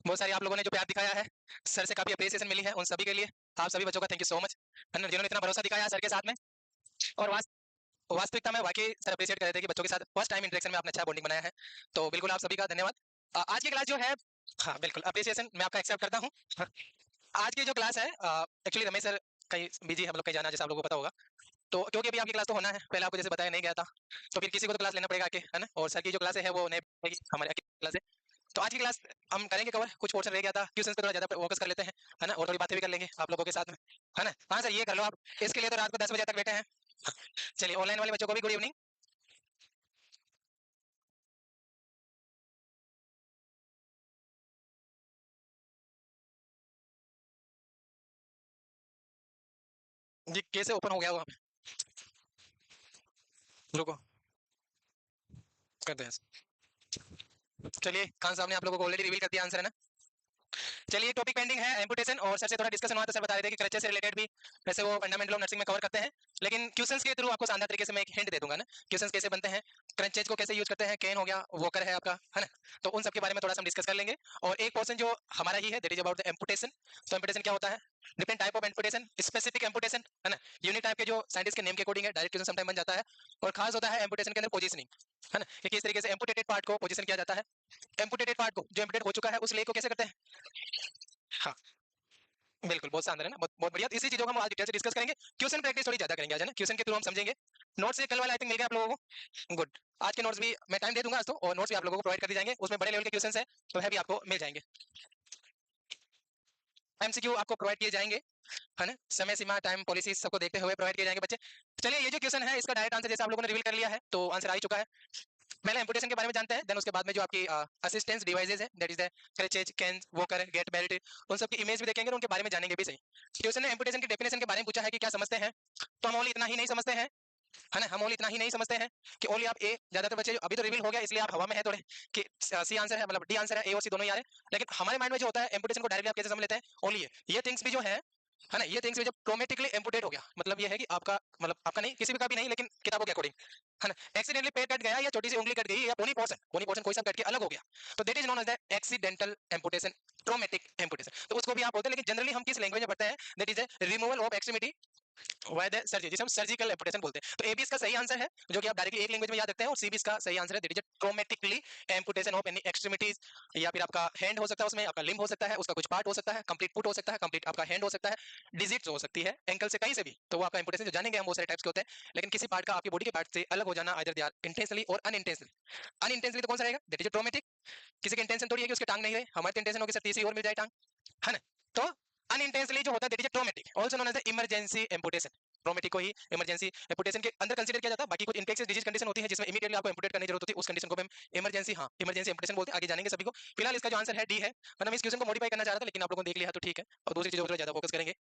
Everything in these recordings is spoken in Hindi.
बहुत सारी आप लोगों ने जो प्यार दिखाया है, सर से काफी अप्रिसिएशन मिली है, उन सभी के लिए आप सभी बच्चों का थैंक यू सो मच, है ना, जिन्होंने इतना भरोसा दिखाया सर के साथ में। और वास्तविकता में वाकई सर अप्रिशिएट कर रहे थे कि बच्चों के साथ फर्स्ट टाइम इंटरेक्शन में आपने अच्छा बॉन्डिंग बनाया है। तो बिल्कुल आप सभी का धन्यवाद। आज की क्लास जो है, हाँ बिल्कुल अप्रिसिएशन मैं आपका एक्सेप्ट करता हूँ। हाँ, आज की जो क्लास है, एक्चुअली रमेश सर कहीं बिजी है, हम लोग कहीं जाना है, जैसे आप लोगों को पता होगा। तो क्योंकि अभी आपकी क्लास तो होना है, पहले आपको जैसे बताया नहीं गया था, तो फिर किसी को तो क्लास लेना पड़ेगा आके, है ना। और सर की जो क्लास है वो नए हमारे क्लास है। तो आज की क्लास हम करेंगे कवर, कुछ पोर्शन रह गया था, क्वेश्चंस पे थोड़ा ज्यादा फोकस कर लेते हैं, है ना, और थोड़ी बातें भी कर लेंगे आप लोगों के साथ में, है ना। हाँ सर ये कर लो आप, इसके लिए तो रात को 10 बजे तक बैठे हैं। चलिए ऑनलाइन वाले बच्चों को भी गुड इवनिंग। जी कैसे ओपन हो गया वो, रुको करते हैं। चलिए खान साहब ने आप लोगों को ऑलरेडी रिवील कर दिया आंसर, है ना। चलिए टॉपिक पेंडिंग है एम्पुटेशन, और सर से थोड़ा डिस्कशन हुआ तो सर बता रहे थे कि क्रचेस से रिलेटेड भी वैसे वो फंडामेंटल ऑफ नर्सिंग में कवर करते हैं, लेकिन क्वेश्चंस के थ्रू आपको शानदार तरीके से मैं एक हिंट दे दूंगा ना, क्वेश्चंस कैसे बनते हैं, क्रंचेज को कैसे यूज करते हैं, केन हो गया, वोकर है आपका, है ना। तो उन सब के बारे में थोड़ा सा हम डिस्कस कर लेंगे। और एक पोर्शन जो हमारा ही है that is about the amputation. तो एम्पुटेशन क्या होता है, different type of amputation, specific amputation, है ना, यूनिक टाइप के जो साइंटिस्ट के नेम के अकॉर्डिंग है, डायरेक्ट क्वेश्चन समटाइम बन जाता है। और खास होता है एम्पुटेशन के अंदर पोजीशनिंग, है ना, कि किस तरीके से एम्पुटेटेड पार्ट को पोजीशन किया जाता है, एम्पुटेटेड पार्ट को जो एम्पुटेट हो चुका है उस लेग को कैसे करते हैं। हाँ बिल्कुल बहुत शानदार है ना, बहुत बहुत बढ़िया। तो इसी चीजों को हम आज डिटेल से डिस्कस करेंगे, क्वेश्चन प्रैक्टिस थोड़ी ज्यादा करेंगे आज, है ना, क्वेश्चन के थ्रू हम समझेंगे। नोट्स ये कल वाला आई थिंक मिल गया आप लोगों को, गुड। आज के नोट्स भी मैं टाइम दे दूंगा आज तो, और नोट्स भी आप लोगों को प्रोवाइड कर दिए जाएंगे, उसमें बड़े लेवल के क्वेश्चन है तो है भी आपको मिल जाएंगे, एमसीक्यू आपको प्रोवाइड किए जाएंगे, है ना, समय सीमा टाइम पॉलिसी सबको देखते हुए प्रोवाइड किए जाएंगे बच्चे। चलिए ये जो क्वेश्चन है इसका डायरेक्ट आंसर जैसे आप लोगों ने रिवील कर लिया है, तो आंसर आ ही चुका है। पहले एम्पुटेशन के बारे में जानते हैं, देन उसके बाद में जो आपकी असिस्टेंस डिवाइसेज है that is the crutches, cane, walker, gait belt, उन सब की इमेज भी देखेंगे और उनके बारे में जानेंगे भी सही। क्वेश्चन ने एम्पुटेशन की डेफिनेशन के बारे में पूछा है कि क्या समझते हैं, तो हम ओनली इतना ही नहीं समझते हैं, है ना, हम ओनली इतना ही नहीं समझते हैं कि ओनली आप ए, ज्यादातर बच्चे अभी तो रिवील हो गया इसलिए आप हवा में है थोड़े कि सी आंसर है, मतलब डी आंसर है, ए और सी दोनों ही आ रहे हैं, लेकिन हमारे माइंड में जो होता है एम्पुटेशन को डायरेक्टली आप कैसे समझ लेते हैं, ओनली ये थिंग्स भी जो है ना, ये थिंग्स भी जब क्रोमेटिकली एम्पुटेट हो गया, मतलब ये है कि आपका, मतलब आपका नहीं, किसी भी का भी नहीं, लेकिन किताबों के अकॉर्डिंग, है ना, एक्सीडेंटली पेट कट गया या छोटी सी उंगली कट गई या बोनी पोर्शन कोई सा कट के अलग हो गया, तो that is known as the accidental amputation, traumatic amputation, तो उसको भी आप बोलते हैं, लेकिन जनरली हम किस लैंग्वेज में पढ़ते हैं, that is the removal of extremity Vaid surgery, जिसे हम सर्जिकल एम्पुटेशन बोलते हैं। तो एबीएस का सही आंसर है जो कि आप डायरेक्टली एक लैंग्वेज में याद रखते हैं, और सीबीएस का सही आंसर है that is traumatically amputation of any extremities, या फिर आपका हैंड हो सकता है, उसमें आपका लिम्ब हो सकता है, उसका कुछ पार्ट हो सकता है, कंप्लीट फुट हो सकता है, कंप्लीट आपका हैंड हो सकता है, डिजिट्स हो सकती है एंकल से कहीं से भी, तो वो आपका एम्पुटेशन जो जानेंगे हम वो सारे टाइप्स के होते हैं, लेकिन किसी पार्ट का आपकी बॉडी के पार्ट से अलग हो जाना आइदर दे आर इंटेंशनली और अनइंटेंशनली। अनइंटेंशनली तो कौन सा रहेगा, दैट इज ट्रोमेटिक, किसी की इंटेंशन थोड़ी है कि उसके टांग नहीं रहे, हमारी इंटेंशन होगी सर तीसरी और मिल जाए टांग, है ना। तो अनइंटेंशनली जो होता है that is traumatic, also known as the emergency amputation, traumatic को ही इमरजेंसी एम्पुटेशन के अंदर कंसीडर किया जाता है। बाकी कुछ इनफेक्शियस डिजीज कंडीशन होती है जिसमें इमीडिएटली आपको एम्पुटेट करने की जरूरत होती है, उस कंडीशन को हम इमरजेंसी, हाँ इमरजेंसी एम्पुटेशन बोलते हैं, आगे जानेंगे सभी को। फिलहाल इसका जो आंसर है डी है, मैं इस क्वेश्चन को मॉडिफाई करना चाह रहा था लेकिन आप लोगों ने देख लिया तो ठीक है, और दूसरी चीजों पर ज्यादा फोकस करेंगे।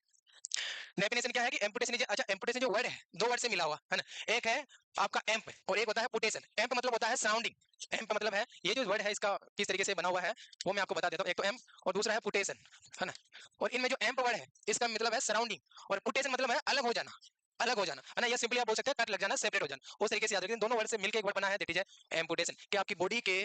डेफिनेशन क्या है कि एम्पुटेशन, अच्छा एम्पुटेशन जो वर्ड है दो वर्ड से मिला हुआ है ना, एक है आपका एम्प और एक होता है पुटेशन। एम्प मतलब होता है सराउंडिंग, एम्प मतलब है ये जो वर्ड है इसका किस तरीके से बना हुआ है वो मैं आपको बता देता हूँ, एक तो एम्प और दूसरा है पुटेशन, है ना। और इनमें जो एम्प वर्ड है इसका मतलब है सराउंडिंग, और पुटेशन मतलब है अलग हो जाना, अलग हो जाना, है ना, या सिंपली आप बोल सकते हैं कट लग जाना, सेपरेट हो जाना, उस तरीके से याद रखिए, दोनों वर्ड से मिलकर एक वर्ड बना है दैट इज एम्पुटेशन, कि आपकी बॉडी के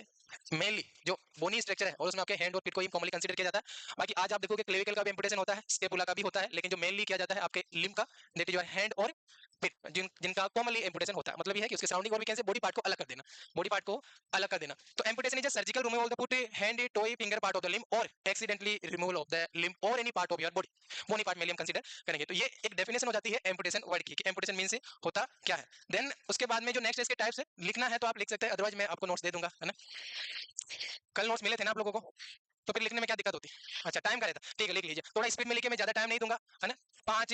मेनली जो बोनी स्ट्रक्चर है और उसमें आपके हैंड और फीट को ही कॉमनली कंसीडर किया जाता है। बाकी आज आप देखोगे क्लेविकल का भी एम्पुटेशन होता है, स्टेपुला का भी होता है, लेकिन जो मेनली किया जाता है आपके लिम्ब का दैट इज योर हैंड और फीट, जिनका कॉमनली एम्पुटेशन होता है, मतलब ये है कि उसके सराउंडिंग और वीकेंड से बॉडी पार्ट को अलग कर देना, बॉडी पार्ट को अलग कर देना। तो amputation is a surgical removal of the foot, hand, toe, finger part of the limb, और accidentally removal of the limb और any part of your body, bony part में हम कंसीडर करेंगे। तो ये एक डेफिनेशन हो जाती है एम्पुटेशन वर्ड की, एम्पुटेशन मीन से होता क्या है। देन उसके बाद में जो नेक्स्ट इसके टाइप्स है लिखना है तो आप लिख सकते हैं, अदरवाइज मैं आपको नोट्स दे दूंगा, है ना। कल नोट्स मिले थे ना आप लोगों को, तो फिर लिखने में क्या दिक्कत होती है, अच्छा टाइम का रहता, ठीक है लिख लीजिए, थोड़ा स्पीड में लिखिए, मैं ज्यादा टाइम नहीं दूंगा, है ना। पांच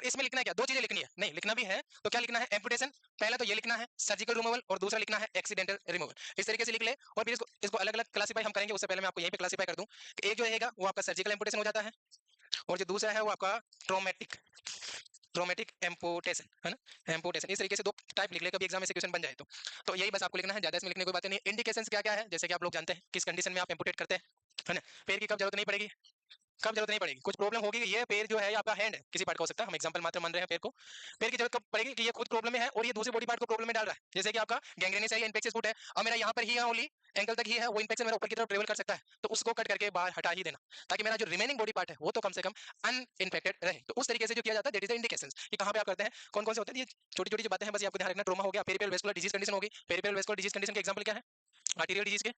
इसमें लिखना है क्या, दो चीजें लिखनी है, नहीं लिखना भी है तो क्या लिखना है, एम्पुटेशन पहला तो ये लिखना है सर्जिकल रिमूवल, और दूसरा लिखना है एक्सीडेंटल रिमूवल, इस तरीके से लिख ले। और फिर इसको अलग अलग क्लासीफाई हम करेंगे, उससे पहले मैं आपको यहीं पे क्लासीफाई कर दूं कि एक जो रहेगा वो आपका सर्जिकल एम्पुटेशन हो जाता है, और जो दूसरा है वो आपका ट्रोमेटिक, ट्रोमेटिक एम्पुटेशन, है ना, एम्पुटेशन, इस तरीके से दो टाइप लिख ले, कभी एग्जाम में से क्वेश्चन बन जाए तो यही बस आपको लिखना है, ज्यादा इसमें लिखने की कोई बात नहीं। इंडिकेशंस क्या क्या है, जैसे कि आप लोग जानते हैं किस कंडीशन में आप एम्पुटेट करते हैं, है ना, पैर की कब जरूरत नहीं पड़ेगी, कब जरूरत नहीं पड़ेगी, कुछ प्रॉब्लम होगी, ये पैर जो है या आपका हैंड है, किसी पार्ट का हो सकता है, हम एग्जांपल मात्र मान रहे हैं पैर को, पैर की जरूरत कब पड़ेगी कि ये खुद प्रॉब्लम में है और ये दूसरी बॉडी पार्ट को प्रॉब्लम में डाल रहा है, जैसे कि आपका गैंग्रेनिस है या इन्फेक्शियस फुट है, अब मेरा यहाँ पर ही है ओनली, एंकल तक ही है, वो इन्फेक्शन मेरा ऊपर की तरफ ट्रेवल कर सकता है, तो उसको कट करके बाहर हटा ही देना, ताकि मेरा जो रिमेनिंग बॉडी पार्ट है वो तो कम से कम अनइन्फेक्टेड रहे। तो उस तरीके से जो किया जाता है दैट इज द इंडिकेशंस कि कहां पे आप करते हैं, कौन कौन से होते हैं, ये छोटी छोटी जो बातें हैं बस ये आपको ध्यान रखना। ट्रोमा हो गया, पेरिफेरल वेस्कुलर डिजीज कंडीशन होगी, पेरिफेरल वेस्कुलर डिजीज कंडीशन के एग्जांपल क्या है, आर्टेरियल डिजीज के,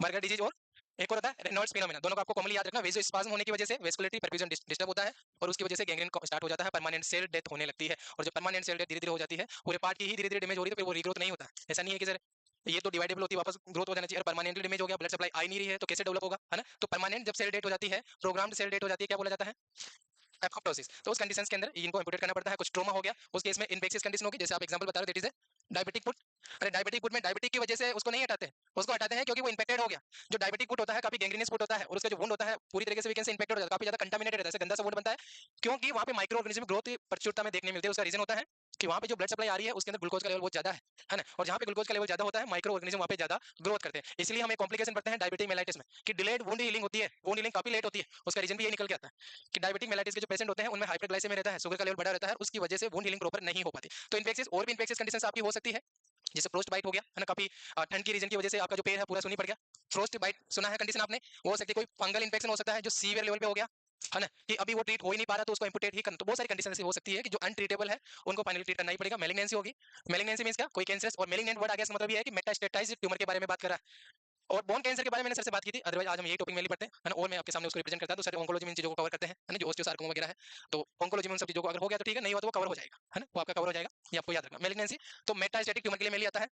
बर्गर डिजीज और एक और होता है रेनॉल्ड्स फिनोमेना, दोनों को आपको कॉमनली याद रखना। वेसोस्पाज्म होने की वजह से वेस्कुलरिटी परफ्यूजन डिस्टर्ब होता है और उसकी वजह से गैंग्रीन स्टार्ट हो जाता है, परमानेंट सेल डेथ होने लगती है, और जो परमानेंट सेल डेथ धीरे धीरे हो जाती है, पूरे पार्ट की ही धीरे धीरे डैमेज हो रही है, तो फिर वो रीग्रोथ नहीं होता है। ऐसा नहीं है कि सर ये तो डिवाइडेबल होती है, वापस ग्रोथ हो जाना चाहिए, और परमानेंटली डैमेज हो गया, ब्लड सप्लाई आ ही नहीं रही है, तो कैसे डेवलप होगा, है ना। तो परमानेंट जब सेल डेथ हो जाती है, प्रोग्राम्ड सेल डेथ हो जाती है, क्या बोला जाता है, एपोप्टोसिस। तो उस कंडीशंस के अंदर इनको एम्पुटेट करना पड़ता है। कुछ ट्रोमा हो गया, उस केस में इन्फेक्शियस कंडीशन होगी, जैसे आप एग्जांपल बता रहे हो दैट इज डायबिटिक फुट। अरे डायबिटिक फुट में डायबिटिक की वजह से उसको नहीं हटाते, उसको हटाते हैं क्योंकि वो इन्फेक्टेड हो गया। जो डायबिटिक फुट होता है काफी गैंग्रीनियस फुट होता है, और उसका जो वुंड होता है पूरी तरीके से वीकेंड से इन्फेक्टेड हो जाता है, काफी ज्यादा कंटामिनेटेड रहता है, गंदा सा वुंड बनता है, क्योंकि वहां पे माइक्रो ऑर्गेनिज्म ग्रोथ प्रचुरता में देखने मिलती है। उसका रीजन होता है कि वहां पे जो ब्लड सप्लाई आ रही है उसके अंदर ग्लूकोज का लेवल बहुत ज्यादा है ना, और जहां पे ग्लूकोज का लेवल ज्यादा होता है माइक्रो ऑर्गेनिज्म वहां पे ज्यादा ग्रोथ करते हैं, इसलिए हमें कॉम्प्लिकेशन पड़ते हैं डायबिटिक मेलाइटिस में कि डिलेड वुंड हीलिंग होती है, वुंड हीलिंग काफी लेट होती है। उसका रीजन भी ये निकल के आता है कि डायबिटिक मेलाइटिस के जो पेशेंट होते हैं उनमें हाइपरग्लाइसेमिया रहता है, शुगर का लेवल बढ़ा रहता है, उसकी वजह से वुंड हीलिंग प्रॉपर नहीं हो पाती। तो इन्फेक्शियस और भी इन्फेक्शियस कंडीशंस आपकी हो सकती है, जैसे फ्रोस्ट बाइट हो गया, है ना, काफी ठंड की रीजन की वजह से आपका जो पैर है पूरा सुनी पड़ गया, फ्रोस्ट बाइट सुना है कंडीशन आपने, वो हो सकती है। कोई फंगल इन्फेक्शन हो सकता है जो सीवियर लेवल पे हो गया, है ना, कि अभी वो ट्रीट हो ही नहीं पा रहा तो उसको एम्पुटेट ही करना। तो बहुत सारी कंडीशन ऐसी हो सकती है कि जो अनट्रीटेबल है उनको फाइनली ट्रीट करना ही पड़ेगा। मेलिग्नेंसी होगी, मेलिग्नेंसी मींस क्या, कोई कैंसरस, और मेलिग्नेंट वर्ड आगे इसका मतलब ये है कि मेटास्टेटाइज्ड ट्यूमर के बारे में बात कर रहा है। और बोन कैंसर के बारे में मैंने सर से बात की थी, अदरवाइज आज हम यही टॉपिक में पढ़ते हैं, है ना, और मैं आपके सामने उसको रिप्रेजेंट करता हूं। तो सर ओंकोलॉजी में इन चीजों को कवर करते हैं, है ना, जो ऑस्टियोसार्कोमा वगैरह है, तो ओंकोलॉजी में उन सब चीजों को अगर हो गया तो ठीक है, नहीं हुआ तो वो कवर हो जाएगा, है ना, वो आपका कवर हो जाएगा, ये आपको याद रखना। मेलिग्नेंसी तो मेटास्टेटिक ट्यूमर के लिए मेनली आता है।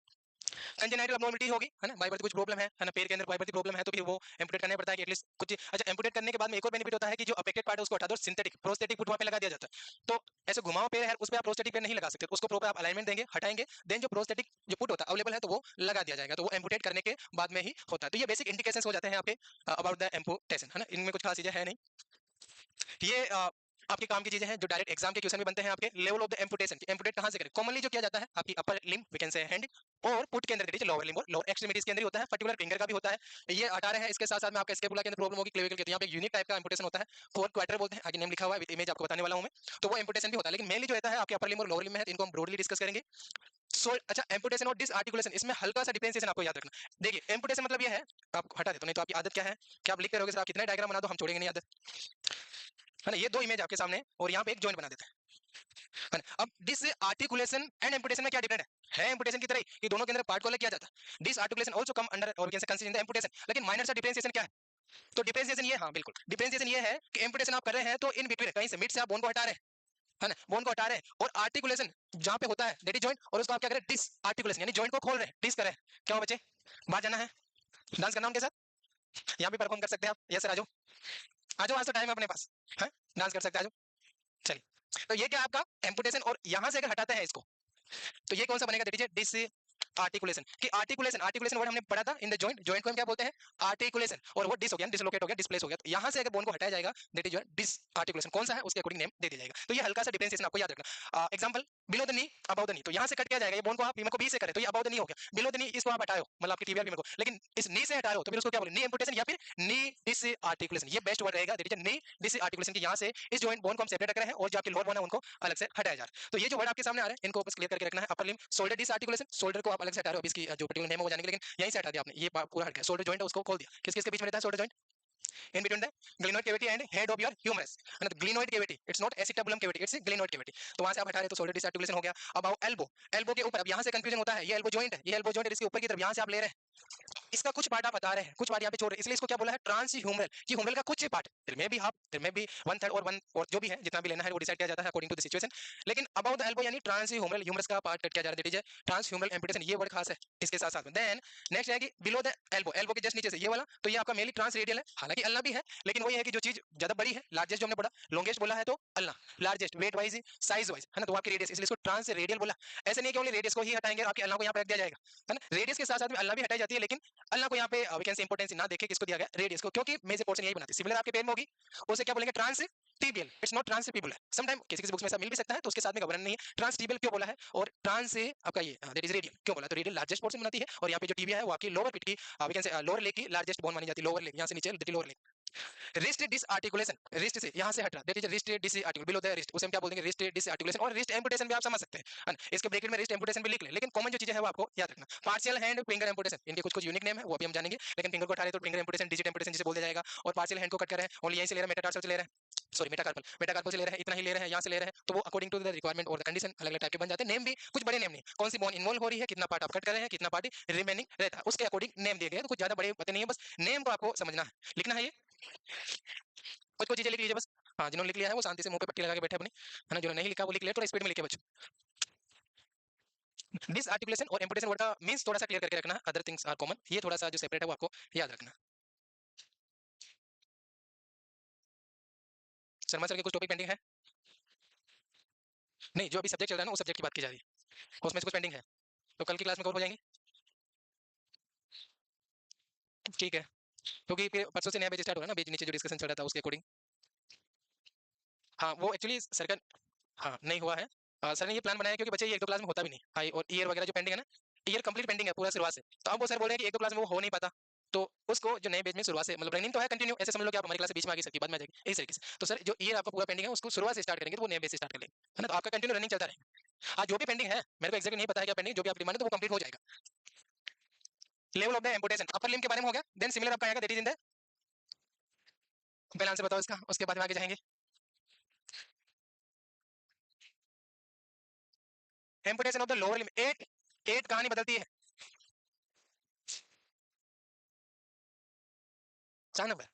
कंजेनाइटल अब्नॉर्मलिटी होगी, है ना, बाय बर्थ कुछ प्रॉब्लम है ना, पैर के अंदर बाय बर्थ प्रॉब्लम है, तो फिर वो एम्पुटेट करना पड़ता है कि एटलीस्ट कुछ। अच्छा, एम्पुटेट करने के बाद में एक और बेनिफिट होता है कि जो अफेक्टेड पार्ट है उसको हटा दो, सिंथेटिक प्रोस्थेटिक फुट वहां पे लगा दिया जाता है। तो ऐसे घुमाओ पैर है उस पे आप प्रोस्थेटिक पैर नहीं लगा सकते, उसको प्रॉपर आप अलाइनमेंट देंगे, हटाएंगे, देन जो प्रोस्थेटिक जो फुट होता है अवेलेबल है तो वो लगा दिया जाएगा, तो वो एम्पुटेट करने के बाद में ही होता है। तो ये बेसिक इंडिकेशंस हो जाते हैं आपके अबाउट द एम्पुटेशन, है ना, इनमें कुछ खास चीजें है नहीं। ये आपके काम की चीजें हैं जो डायरेक्ट एग्जाम के क्वेश्चन में बनते हैं आपके। Level of the amputation, amputate कहां से करें, कॉमनली जो किया जाता है आपकी upper limb we can say hand, और फुट के अंदर देखिए लोअर लिम्ब और लोअर एक्सट्रीमिटीज के अंदर ही होता है, पर्टिकुलर फिंगर का भी होता है। ये हटा रहे हैं, इसके साथ साथ में आपका स्केपुला के अंदर प्रॉब्लम होगी, क्लेविकल के, तो यहाँ पे यूनिक टाइप का एम्पुटेशन होता है, फोर्थ क्वार्टर बोलते हैं, आगे नेम लिखा हुआ है, विद इमेज आपको बताने वाला हूं मैं। तो वो एम्पुटेशन भी होता है, लेकिन मेनली जो रहता है आपके अपर लिम्ब और लोअर लिम्ब में है, तो इनको हम ब्रॉडली डिस्कस करेंगे। सो अच्छा, एम्पुटेशन और डिसआर्टिकुलेशन, इसमें हल्का सा डिफरेंशिएशन आपको याद रखना। देखिए एम्पुटेशन मतलब ये है, आपको हटा देता हूं, नहीं तो आपकी आदत क्या है कि आप लिखते रहोगे सर, आप कितना डायग्राम बना दो हम छोड़ेंगे नहीं आदत, है ना। ये दो इमेज आपके सामने और यहाँ पे एक जॉइंट बना देते हैं, है ना। अब डिस आर्टिकुलेशन एंड एम्पुटेशन में क्या डिफरेंट है एम्पुटेशन की तरह ही कि दोनों के अंदर पार्ट को अलग किया जाता है। Disarticulation also come under और can say consider the amputation, लेकिन माइनर सा डिफरेंशिएशन क्या है, तो डिफरेंशिएशन ये, हाँ बिल्कुल, डिफरेंशिएशन ये है कि एम्पुटेशन आप कर रहे हैं तो इन बिटवीन कहीं से मिड से आप बोन को हटा रहे हैं, है ना, बोन को हटा रहे हैं, और आर्टिकुलेशन जहां पे होता है दैट इज जॉइंट, और उसको आप क्या करें, डिस आर्टिकुलेशन, यानी जॉइंट को खोल रहे हैं, डिस कर रहे हैं। क्यों बच्चे, बाहर जाना है, डांस करना उनके साथ, यहाँ भी परफॉर्म कर सकते हैं आप, यस सर, आ जाओ आ जाओ, आज तो टाइम है अपने पास, है, डांस कर सकते हैं, आ जाओ। चलिए, तो ये क्या आपका एम्पुटेशन, और यहां से अगर हटाते हैं इसको तो ये कौन सा बनेगा, दैट इज डिस आर्टिकुलेशन। कि आर्टिकुलेशन, आर्टिकुलेशन वर्ड हमने पढ़ा था इन द जॉइंट, जॉइंट को हम क्या बोलते हैं, आर्टिकुलेशन, और वो डिस हो गया, डिसलोकेट हो गया, डिस्प्लेस हो गया, तो यहां से अगर बोन को हटाया जाएगा दैट इज डिस आर्टिकुलेशन। कौन सा है उसके अकॉर्डिंग नेम दे दिया जाएगा। तो ये हल्का सा डिफरेंशिएशन आपको याद रखना। Example, below the knee about the knee, तो यहां से कट किया जाएगा, ये बोन को आप फीमर को बी से करें तो ये अबाउट द नी हो गया, बिलो द नी इसको आप हटाओ, मतलब आपकी टीबिया फीमर को, लेकिन इस नी से हटा रहे हो तो फिर उसको क्या बोले, नी एम्पुटेशन या फिर नी डिस आर्टिकुलेशन, ये बेस्ट वर्ड रहेगा, that is knee disarticulation, की यहां से इस जॉइंट बोन को हम सेपरेट रख रहे हैं और जो आपके लोअर बोन है उनको अलग से हटाया जा रहा है। तो ये जो वर्ड आपके सामने आ रहे हैं इनको बस क्लियर करके रखना है। Upper limb shoulder disarticulation, shoulder को आप अलग से हटा रहे हो, अभी इसकी जो पर्टिकुलर नेम है वो जानेंगे, लेकिन यहीं से हटा दिया आपने, ये पूरा हट गया, शोल्डर जॉइंट है उसको खोल दिया। किस किस के बीच में रहता है shoulder joint, in between the glenoid cavity and head of your humerus, and the glenoid cavity, it's not acetabulum cavity, it's a glenoid cavity, तो वहां से आप हटा रहे तो shoulder disarticulation हो गया। अब आओ एल्बो, एल्बो के ऊपर, अब यहाँ से कंफ्यूजन होता है, ये एल्बो जॉइंट है, ये एल्बो जॉइंट है, इसके ऊपर की तरफ यहाँ से आप ले रहे हैं, इसका कुछ पार्ट आप बता रहे हैं, कुछ पार्ट यहाँ पे छोड़ रहे हैं, इसलिए इसको क्या बोला है, ट्रांस ह्यूमरल, कि ह्यूमरल का कुछ पार्ट, फिर में भी हाफ, फिर में भी वन थर्ड, और वन और जो भी है जितना भी लेना है वो डिसाइड किया जाता है अकॉर्डिंग टू द सिचुएशन। लेकिन अबाउट द एल्बो यानी ट्रांस ह्यूमरल, ह्यूमरस का पार्ट कट किया जा रहा है, that is transhumeral amputation, ये वर्ड खास है इसके साथ साथ में। देन नेक्स्ट है कि बिलो द एल्बो, एल्बो के जस्ट नीचे से ये वाला, तो ये आपका मेनली ट्रांस रेडियल है, हालांकि अल्ना भी है, लेकिन वही है कि जो चीज ज्यादा बड़ी है, लार्जेस्ट जो हमने पढ़ा, लॉन्गेस्ट बोला है तो ulna, largest wait wise size wise, है ना, तो आपकी रेडियस, इसलिए इसको ट्रांस रेडियल बोला। ऐसे नहीं है कि ओनली रेडियस को ही हटाएंगे आपके अल्ना को यहाँ पे रख दिया जाएगा, है ना, रेडियस के साथ साथ में अल्ना भी हटाई जाती है, लेकिन अल्लाह को यहाँ पे वी कैन से इंपोर्टेंस ना देखे, किसको दिया गया, रेडियस को, क्योंकि मेजर पोर्शन यही बनाती है। सिमिलर आपके पेन में होगी, उसे क्या बोलेंगे, transtibial, it's not transtibial. Sometime किसी किसी बुक्स में ऐसा मिल भी सकता है, तो उसके साथ में घबराना नहीं है। ट्रांसटिबियल क्यों बोला है, और ट्रांस से आपका ये दैट इज रेडियल क्यों बोला, तो रेडियल लार्जेस्ट पोर्शन बनाती है, और यहाँ पे जो टीबिया है वो आपकी लोअर पिट की we can say lower leg की लार्जेस्ट बोन मानी जाती है, लोअर लेग यहाँ से नीचे lower leg, wrist disarticulation, wrist से यहाँ से हट रहा, that is wrist disarticulation, below the wrist, उसे हम क्या बोल देंगे, रिस्ट डिसआर्टिकुलेशन। और रिस्ट एम्पुटेशन भी आप समझ सकते हैं, है ना? इसके ब्रैकेट में रिस्ट एम्पुटेशन भी लिख ले, लेकिन कॉमन जो चीजें है वो आपको याद रखना। पार्शियल हैंड फिंगर एम्पुटेशन, इनके कुछ कुछ यूनिक नेम है, वो भी हम जानेंगे, लेकिन फिंगर को उठा रहे तो फिंगर एम्पुटेशन, डिजिट एम्पुटेशन जिसे बोल दिया जाएगा। और पार्शियल हैंड को कट कर रहे हैं, ओनली यहीं से ले रहे हैं, मेटाटार्सल से ले रहे हैं, सॉरी मेटाकार्पल, मेटाकार्पल से ले रहे हैं, इतना ही ले रहे हैं, यहाँ से ले रहे हैं, तो वो अकॉर्डिंग टू द रिक्वायरमेंट और द कंडीशन अलग अलग टाइप के बन जाते हैं। नेम भी कुछ बड़े नेम नहीं, कौन सी बोन इन्वॉल्व हो रही है, कितना पार्ट आप कट कर रहे हैं, कितना पार्ट रिमेनिंग रहता है, उसके अकॉर्डिंग नेम दिए गए हैं। तो कुछ ज्यादा बड़े पते नहीं है, बस नेम को आपको समझना है, लिखना है। ये कुछ कुछ चीजें लिख लीजिए बस। हाँ, जिन्होंने लिख लिया है वो शांति से मुंह पे पट्टी लगा के बैठे अपनी, है ना? जिन्होंने नहीं लिखा वो लिख ले, थोड़ा स्पीड में लिखे बच्चों। डिसआर्टिकुलेशन और एम्पुटेशन वर्ड का मींस थोड़ा सा क्लियर करके रखना, अदर थिंग्स आर कॉमन, ये थोड़ा सा जो सेपरेट है वो आपको याद रखना। शर्मा सर के कुछ टॉपिक पेंडिंग है? नहीं, जो अभी सब्जेक्ट चल रहा है ना, उस सब्जेक्ट की बात की जा रही है, उसमें से कुछ पेंडिंग है तो कल की क्लास में कवर हो जाएंगे, ठीक है? क्योंकि फिर परसों से नया बैच स्टार्ट हो रहा है ना, बैच नीचे जो डिस्कशन चल रहा था उसके अकॉर्डिंग। हाँ, वो एक्चुअली सर का, हाँ नहीं हुआ है। सर ने ये प्लान बनाया क्योंकि बच्चे ये एक दो क्लास में होता भी नहीं, हाई और ईयर वगैरह जो पेंडिंग है ना, ईयर कंप्लीट पेंडिंग है पूरा शुरुआत से, तो अब वो सर बोल रहे हैं कि एक दो क्लास में वो हो नहीं पाता, तो उसको जो नए बैच में शुरुआत से, मतलब रनिंग तो है कंटिन्यू, ऐसे समझ लो कि आप हमारी क्लास से बीच में आगे सकती बाद में आ जाएगी इस तरीके से। तो सर जो ईयर आपका पूरा पेंडिंग है उसको शुरुआत से स्टार्ट करेंगे, तो वो नए बैच से स्टार्ट कर लेंगे, है ना? तो आपका कंटिन्यू रनिंग चलता रहेगा। आज जो भी पेंडिंग है, मेरे को एक्जैक्टली नहीं पता है क्या पेंडिंग, जो भी आप डिमांड है तो वो कंप्लीट हो जाएगा। Level of the amputation upper limb के बारे में हो गया, देन सिमिलर आपका आएगा दैट इज इन द, पहले आंसर बताओ इसका, उसके बाद में आगे जाएंगे। Amputation of the lower limb, at, at कहानी बदलती है, अचानक है।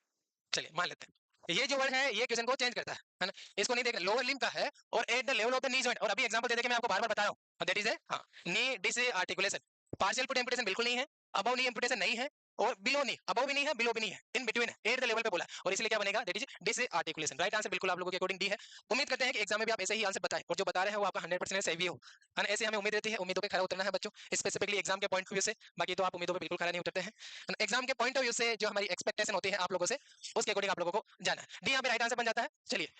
चलिए मान लेते हैं ये जो वर्ड है ये क्वेश्चन को चेंज करता है ना? इसको नहीं देखना, लोअर लिम्ब का है और eight the level of the knee joint, और अभी एग्जांपल दे दे के मैं आपको बार-बार बता रहा हूं, दैट इज है हाँ, knee disarticulation. Partial foot amputation बिल्कुल नहीं है, अबव नी एम्पुटेशन नहीं है, और बिलो नी, अबव भी नहीं है, बिलो भी नहीं है, इन बिटवीन है, एट द लेवल पे बोला है, और इसलिए क्या बनेगा, that is disarticulation. Right answer बिल्कुल आप लोगों के अकॉर्डिंग डी है। उम्मीद करते हैं कि एग्जाम में भी आप ऐसे ही आंसर बताएं, और जो बता रहे हैं वो आपका 100% सही भी हो, है ना? ऐसे हमें उम्मीद रहती है, उम्मीदों पे खरा उतरना है बच्चों, स्पेसिफिकली एग्जाम के पॉइंट ऑफ व्यू से, बाकी तो आप उम्मीदों पे बिल्कुल खरा नहीं उतरते हैं। एग्जाम के पॉइंट ऑफ व्यू से जो हमारी एक्सपेक्टेशन होती है आप लोगों से, उसके अकॉर्डिंग आप लोगों को जाना है। डी यहाँ पे राइट आंसर बन जाता है। चलिए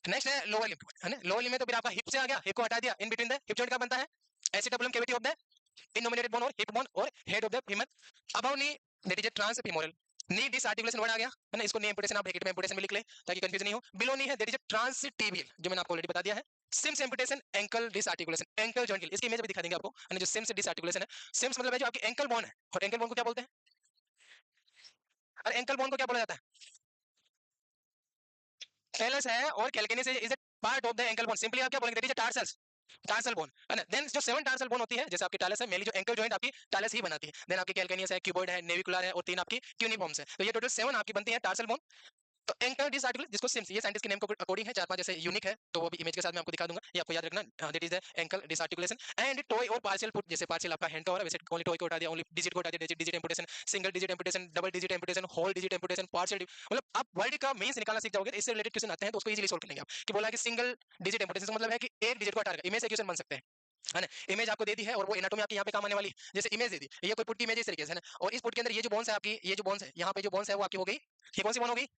नेक्स्ट है लोअर लिम्ब, है ना? लोअर लिम्ब में तो फिर आपका हिप से आ गया, हिप को हटा दिया, in between the hip joint का बनता है acetabulum cavity of the innominated bone और हिप बोन और head of the femur. Above knee that is transfemoral, knee disarticulation word आ गया, है ना? इसको नी एम्पुटेशन आप ब्रैकेट में एम्पुटेशन में लिख ले ताकि कंफ्यूजन नहीं हो। बिलो नी है दैट इज ट्रांस टिबियल, जो मैंने आपको ऑलरेडी बता दिया है। Syme's amputation ankle disarticulation, ankle joint के लिए इसकी इमेज भी दिखा देंगे आपको, है ना? जो सिम्स डिस आर्टिकुलेशन है, सिम्स मतलब है जो आपकी एंकल बोन है, और एंकल बोन को क्या बोलते हैं? और एंकल बोन को क्या बोला जाता है? टेलस है, और calcaneus is a part of the ankle bone, simply आप क्या बोलेंगे, that is tarsals, tarsal bone, है ना? देन जो सेवन टार्सल बोन होती है, जैसे आपकी टालस है, मेनली जो एंकल जॉइंट आपकी टालस ही बनाती है, देन आपकी कैलकेनियस है, क्यूबॉइड है, नेविकुलर है, और तीन आपकी ट्यूनिफॉर्म्स है, तो ये टोटल सेवन आपकी बनती है टार्सल बोन। तो एंकर डिस आर्टिकल जिसको सिम्स, ये साइंटिस्ट के नेम को अकॉर्डिंग है, चार पांच जैसे यूनिक है, तो वो भी इमेज के साथ मैं आपको दिखा दूंगा, ये आपको याद रखना, that is the ankle disarticulation. And toe और पार्शियल फुट, जैसे पार्शियल आपका हैंड का हो रहा है, वैसे ओनली टॉय को हटा दिया, ओनली डिजिट को हटा दिया, digit amputation, single digit amputation, double digit amputation, whole digit amputation, partial, मतलब आप वर्ड का मींस निकालना सीख जाओगे, इससे रिलेटेड क्वेश्चन आते हैं तो उसको इजीली सोल्व कर लेंगे आप, कि बोला कि सिंगल डिजिट एम्पुटेशन मतलब है कि एक डिजिट को हटा कर इमेज से क्वेश्चन बन सकते हैं, है ना? इमेज आपको दे दी है और वो एनाटॉमी आपकी यहाँ पे काम आने वाली है, जैसे इमेज दे दी, ये कोई पुट की इमेज इस तरीके से, है ना? और इस पुट के अंदर ये जो बोन्स है आपकी, ये जो बोन्स है यहाँ पे जो बोन्स है वो आपकी हो गई, ये कौन सी बोन हो गई,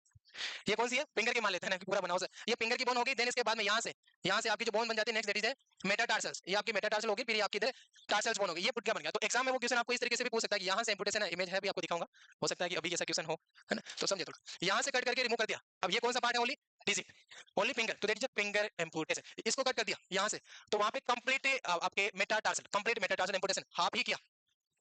ये कौन सी है, फिंगर की मान लेते हैं ना कि पूरा बनाओ से, ये फिंगर की बोन होगी, देन इसके बाद में यहाँ से आपकी जो बोन बन जाती है नेक्स्ट, दैट इज है मेटाटार्सल्स, ये आपकी मेटाटार्सल होगी, फिर ये आपकी इधर टार्सल्स बोन होगी, ये पुट क्या बन गया। तो एग्जाम में वो क्वेश्चन आपको इस तरीके से भी पूछ सकता है कि यहाँ से इंपुटेशन है, इमेज है भी आपको दिखाऊंगा, हो सकता है कि अभी जैसा क्वेश्चन हो, है ना? तो समझे थोड़ा, यहाँ से कट करके रिमूव कर दिया, अब ये कौन सा पार्ट है, ओनली डिजिट, ओनली फिंगर, तो दैट इज फिंगर इंपुटेशन, इसको कट कर दिया यहाँ से, तो वहां पे कंप्लीट आपके मेटाटार्सल, कंप्लीट मेटाटार्सल इंपुटेशन हाफ ही किया,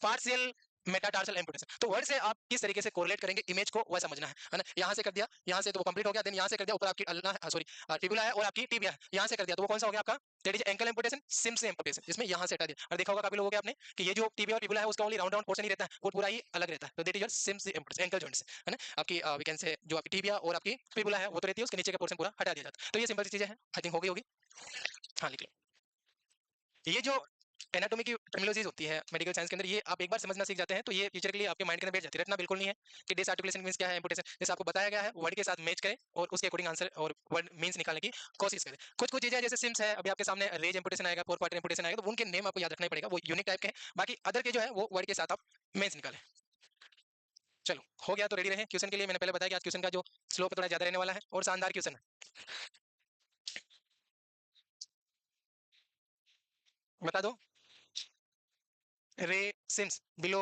पार्शियल मेटाटार्सल एम्पुटेशन। तो वर्ड से आप किस तरीके से कोरिलेट करेंगे इमेज को, वह समझना है ना? यहाँ से कर दिया, यहाँ से तो वो कंप्लीट हो गया, देन यहाँ से कर दिया, ऊपर आपकी अल्ना सॉरी टिबुला है और आपकी टिबिया है, यहाँ से कर दिया तो वो कौन सा हो गया आपका, that is ankle amputation, Syme's amputation, इसमें यहाँ से हटा दिया। और देखा होगा काफी लोगों के आपने कि ये जो टिबिया और टिबुला है उसका ओनली राउंड राउंड पोर्शन ही रहता है, वो पूरा ही अलग रहता है, तो that is your Syme's amputation, ankle joints, है ना? आपकी वी कैन से जो आपकी टिबिया और आपकी टिबुला है वो तो रहती है, उसके नीचे का पोर्शन पूरा हटा दिया जाता है। तो ये सिंपल सी चीजें हैं, आई थिंक हो गई होगी। हाँ लिख लो। ये जो एनाटॉमी की टर्मिनोलॉजीज होती है मेडिकल साइंस के अंदर, ये आप एक बार समझना सीख जाते हैं तो ये फ्यूचर के लिए आपके माइंड के अंदर बैठ जाती है, रटना बिल्कुल नहीं है कि डिस आर्टिकुलेशन मींस क्या है, एम्पुटेशन जैसे आपको बताया गया है वर्ड के साथ मैच करें और उसके अकॉर्डिंग आंसर और वर्ड मींस निकालने की कोशिश करें। कुछ कुछ चीजें जैसे सिम्स है, अभी आपके सामने रेज एम्पुटेशन आएगा, फोर क्वार्टर एम्पुटेशन आएगा, तो उनके नेम आपको याद रखना ही पड़ेगा, वो यूनिक टाइप के हैं, बाकी अदर के जो है वो वर्ड के साथ आप मींस निकालें। चलो हो गया, तो रेडी रहे क्वेश्चन के लिए। मैंने पहले बताया कि आज क्वेश्चन का जो स्लोप थोड़ा ज्यादा रहने वाला है और शानदार क्वेश्चन है, बता दो। रे सिम्स बिलो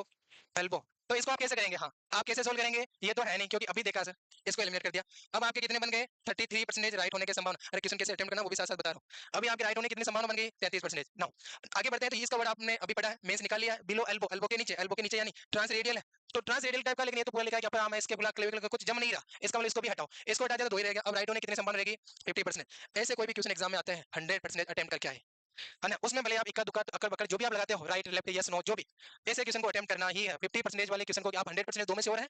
एल्बो, तो इसको आप कैसे करेंगे? हाँ, आप कैसे सोल्व करेंगे? ये तो है नहीं, क्योंकि अभी देखा सर, इसको एलिमिनेट कर दिया। अब आपके कितने बन गए? 33% राइट होने की संभावना। अरे क्वेश्चन कैसे अटेम्प्ट करना वो भी साथ साथ बता रहा हूँ। अभी आपके राइट होने की कितनी संभावना बन गई? 33%। नाउ आगे बढ़ते हैं। तो इसका वर्ड आपने अभी पढ़ा है, मेंस निकाल लिया है। बिलो एल्बो, एल्बो के नीचे यानी ट्रांस रेडियल है। तो ट्रांस रेडियल टाइप का, लेकिन ये तो पूरा लिखा है कि अपना आम है, इसके पूरा क्लेविकल का कुछ जम नहीं रहा, इसका वाला इसको भी हटाओ, इसको हटा दिया तो दो ही रहेगा। अब राइट होने की कितनी संभावना रहेगी? 50%। ऐसे कोई भी क्वेश्चन एग्जाम में आते हैं 100% अटेम्प्ट करके आए, है ना। उसमें भले आप इक्का दुक्का अकड़ बकड़ जो भी आप लगाते हो, राइट लेफ्ट यस नो जो भी, ऐसे क्वेश्चन को अटेम्प्ट करना ही है। 50% वाले क्वेश्चन को आप 100% दो में श्योर है?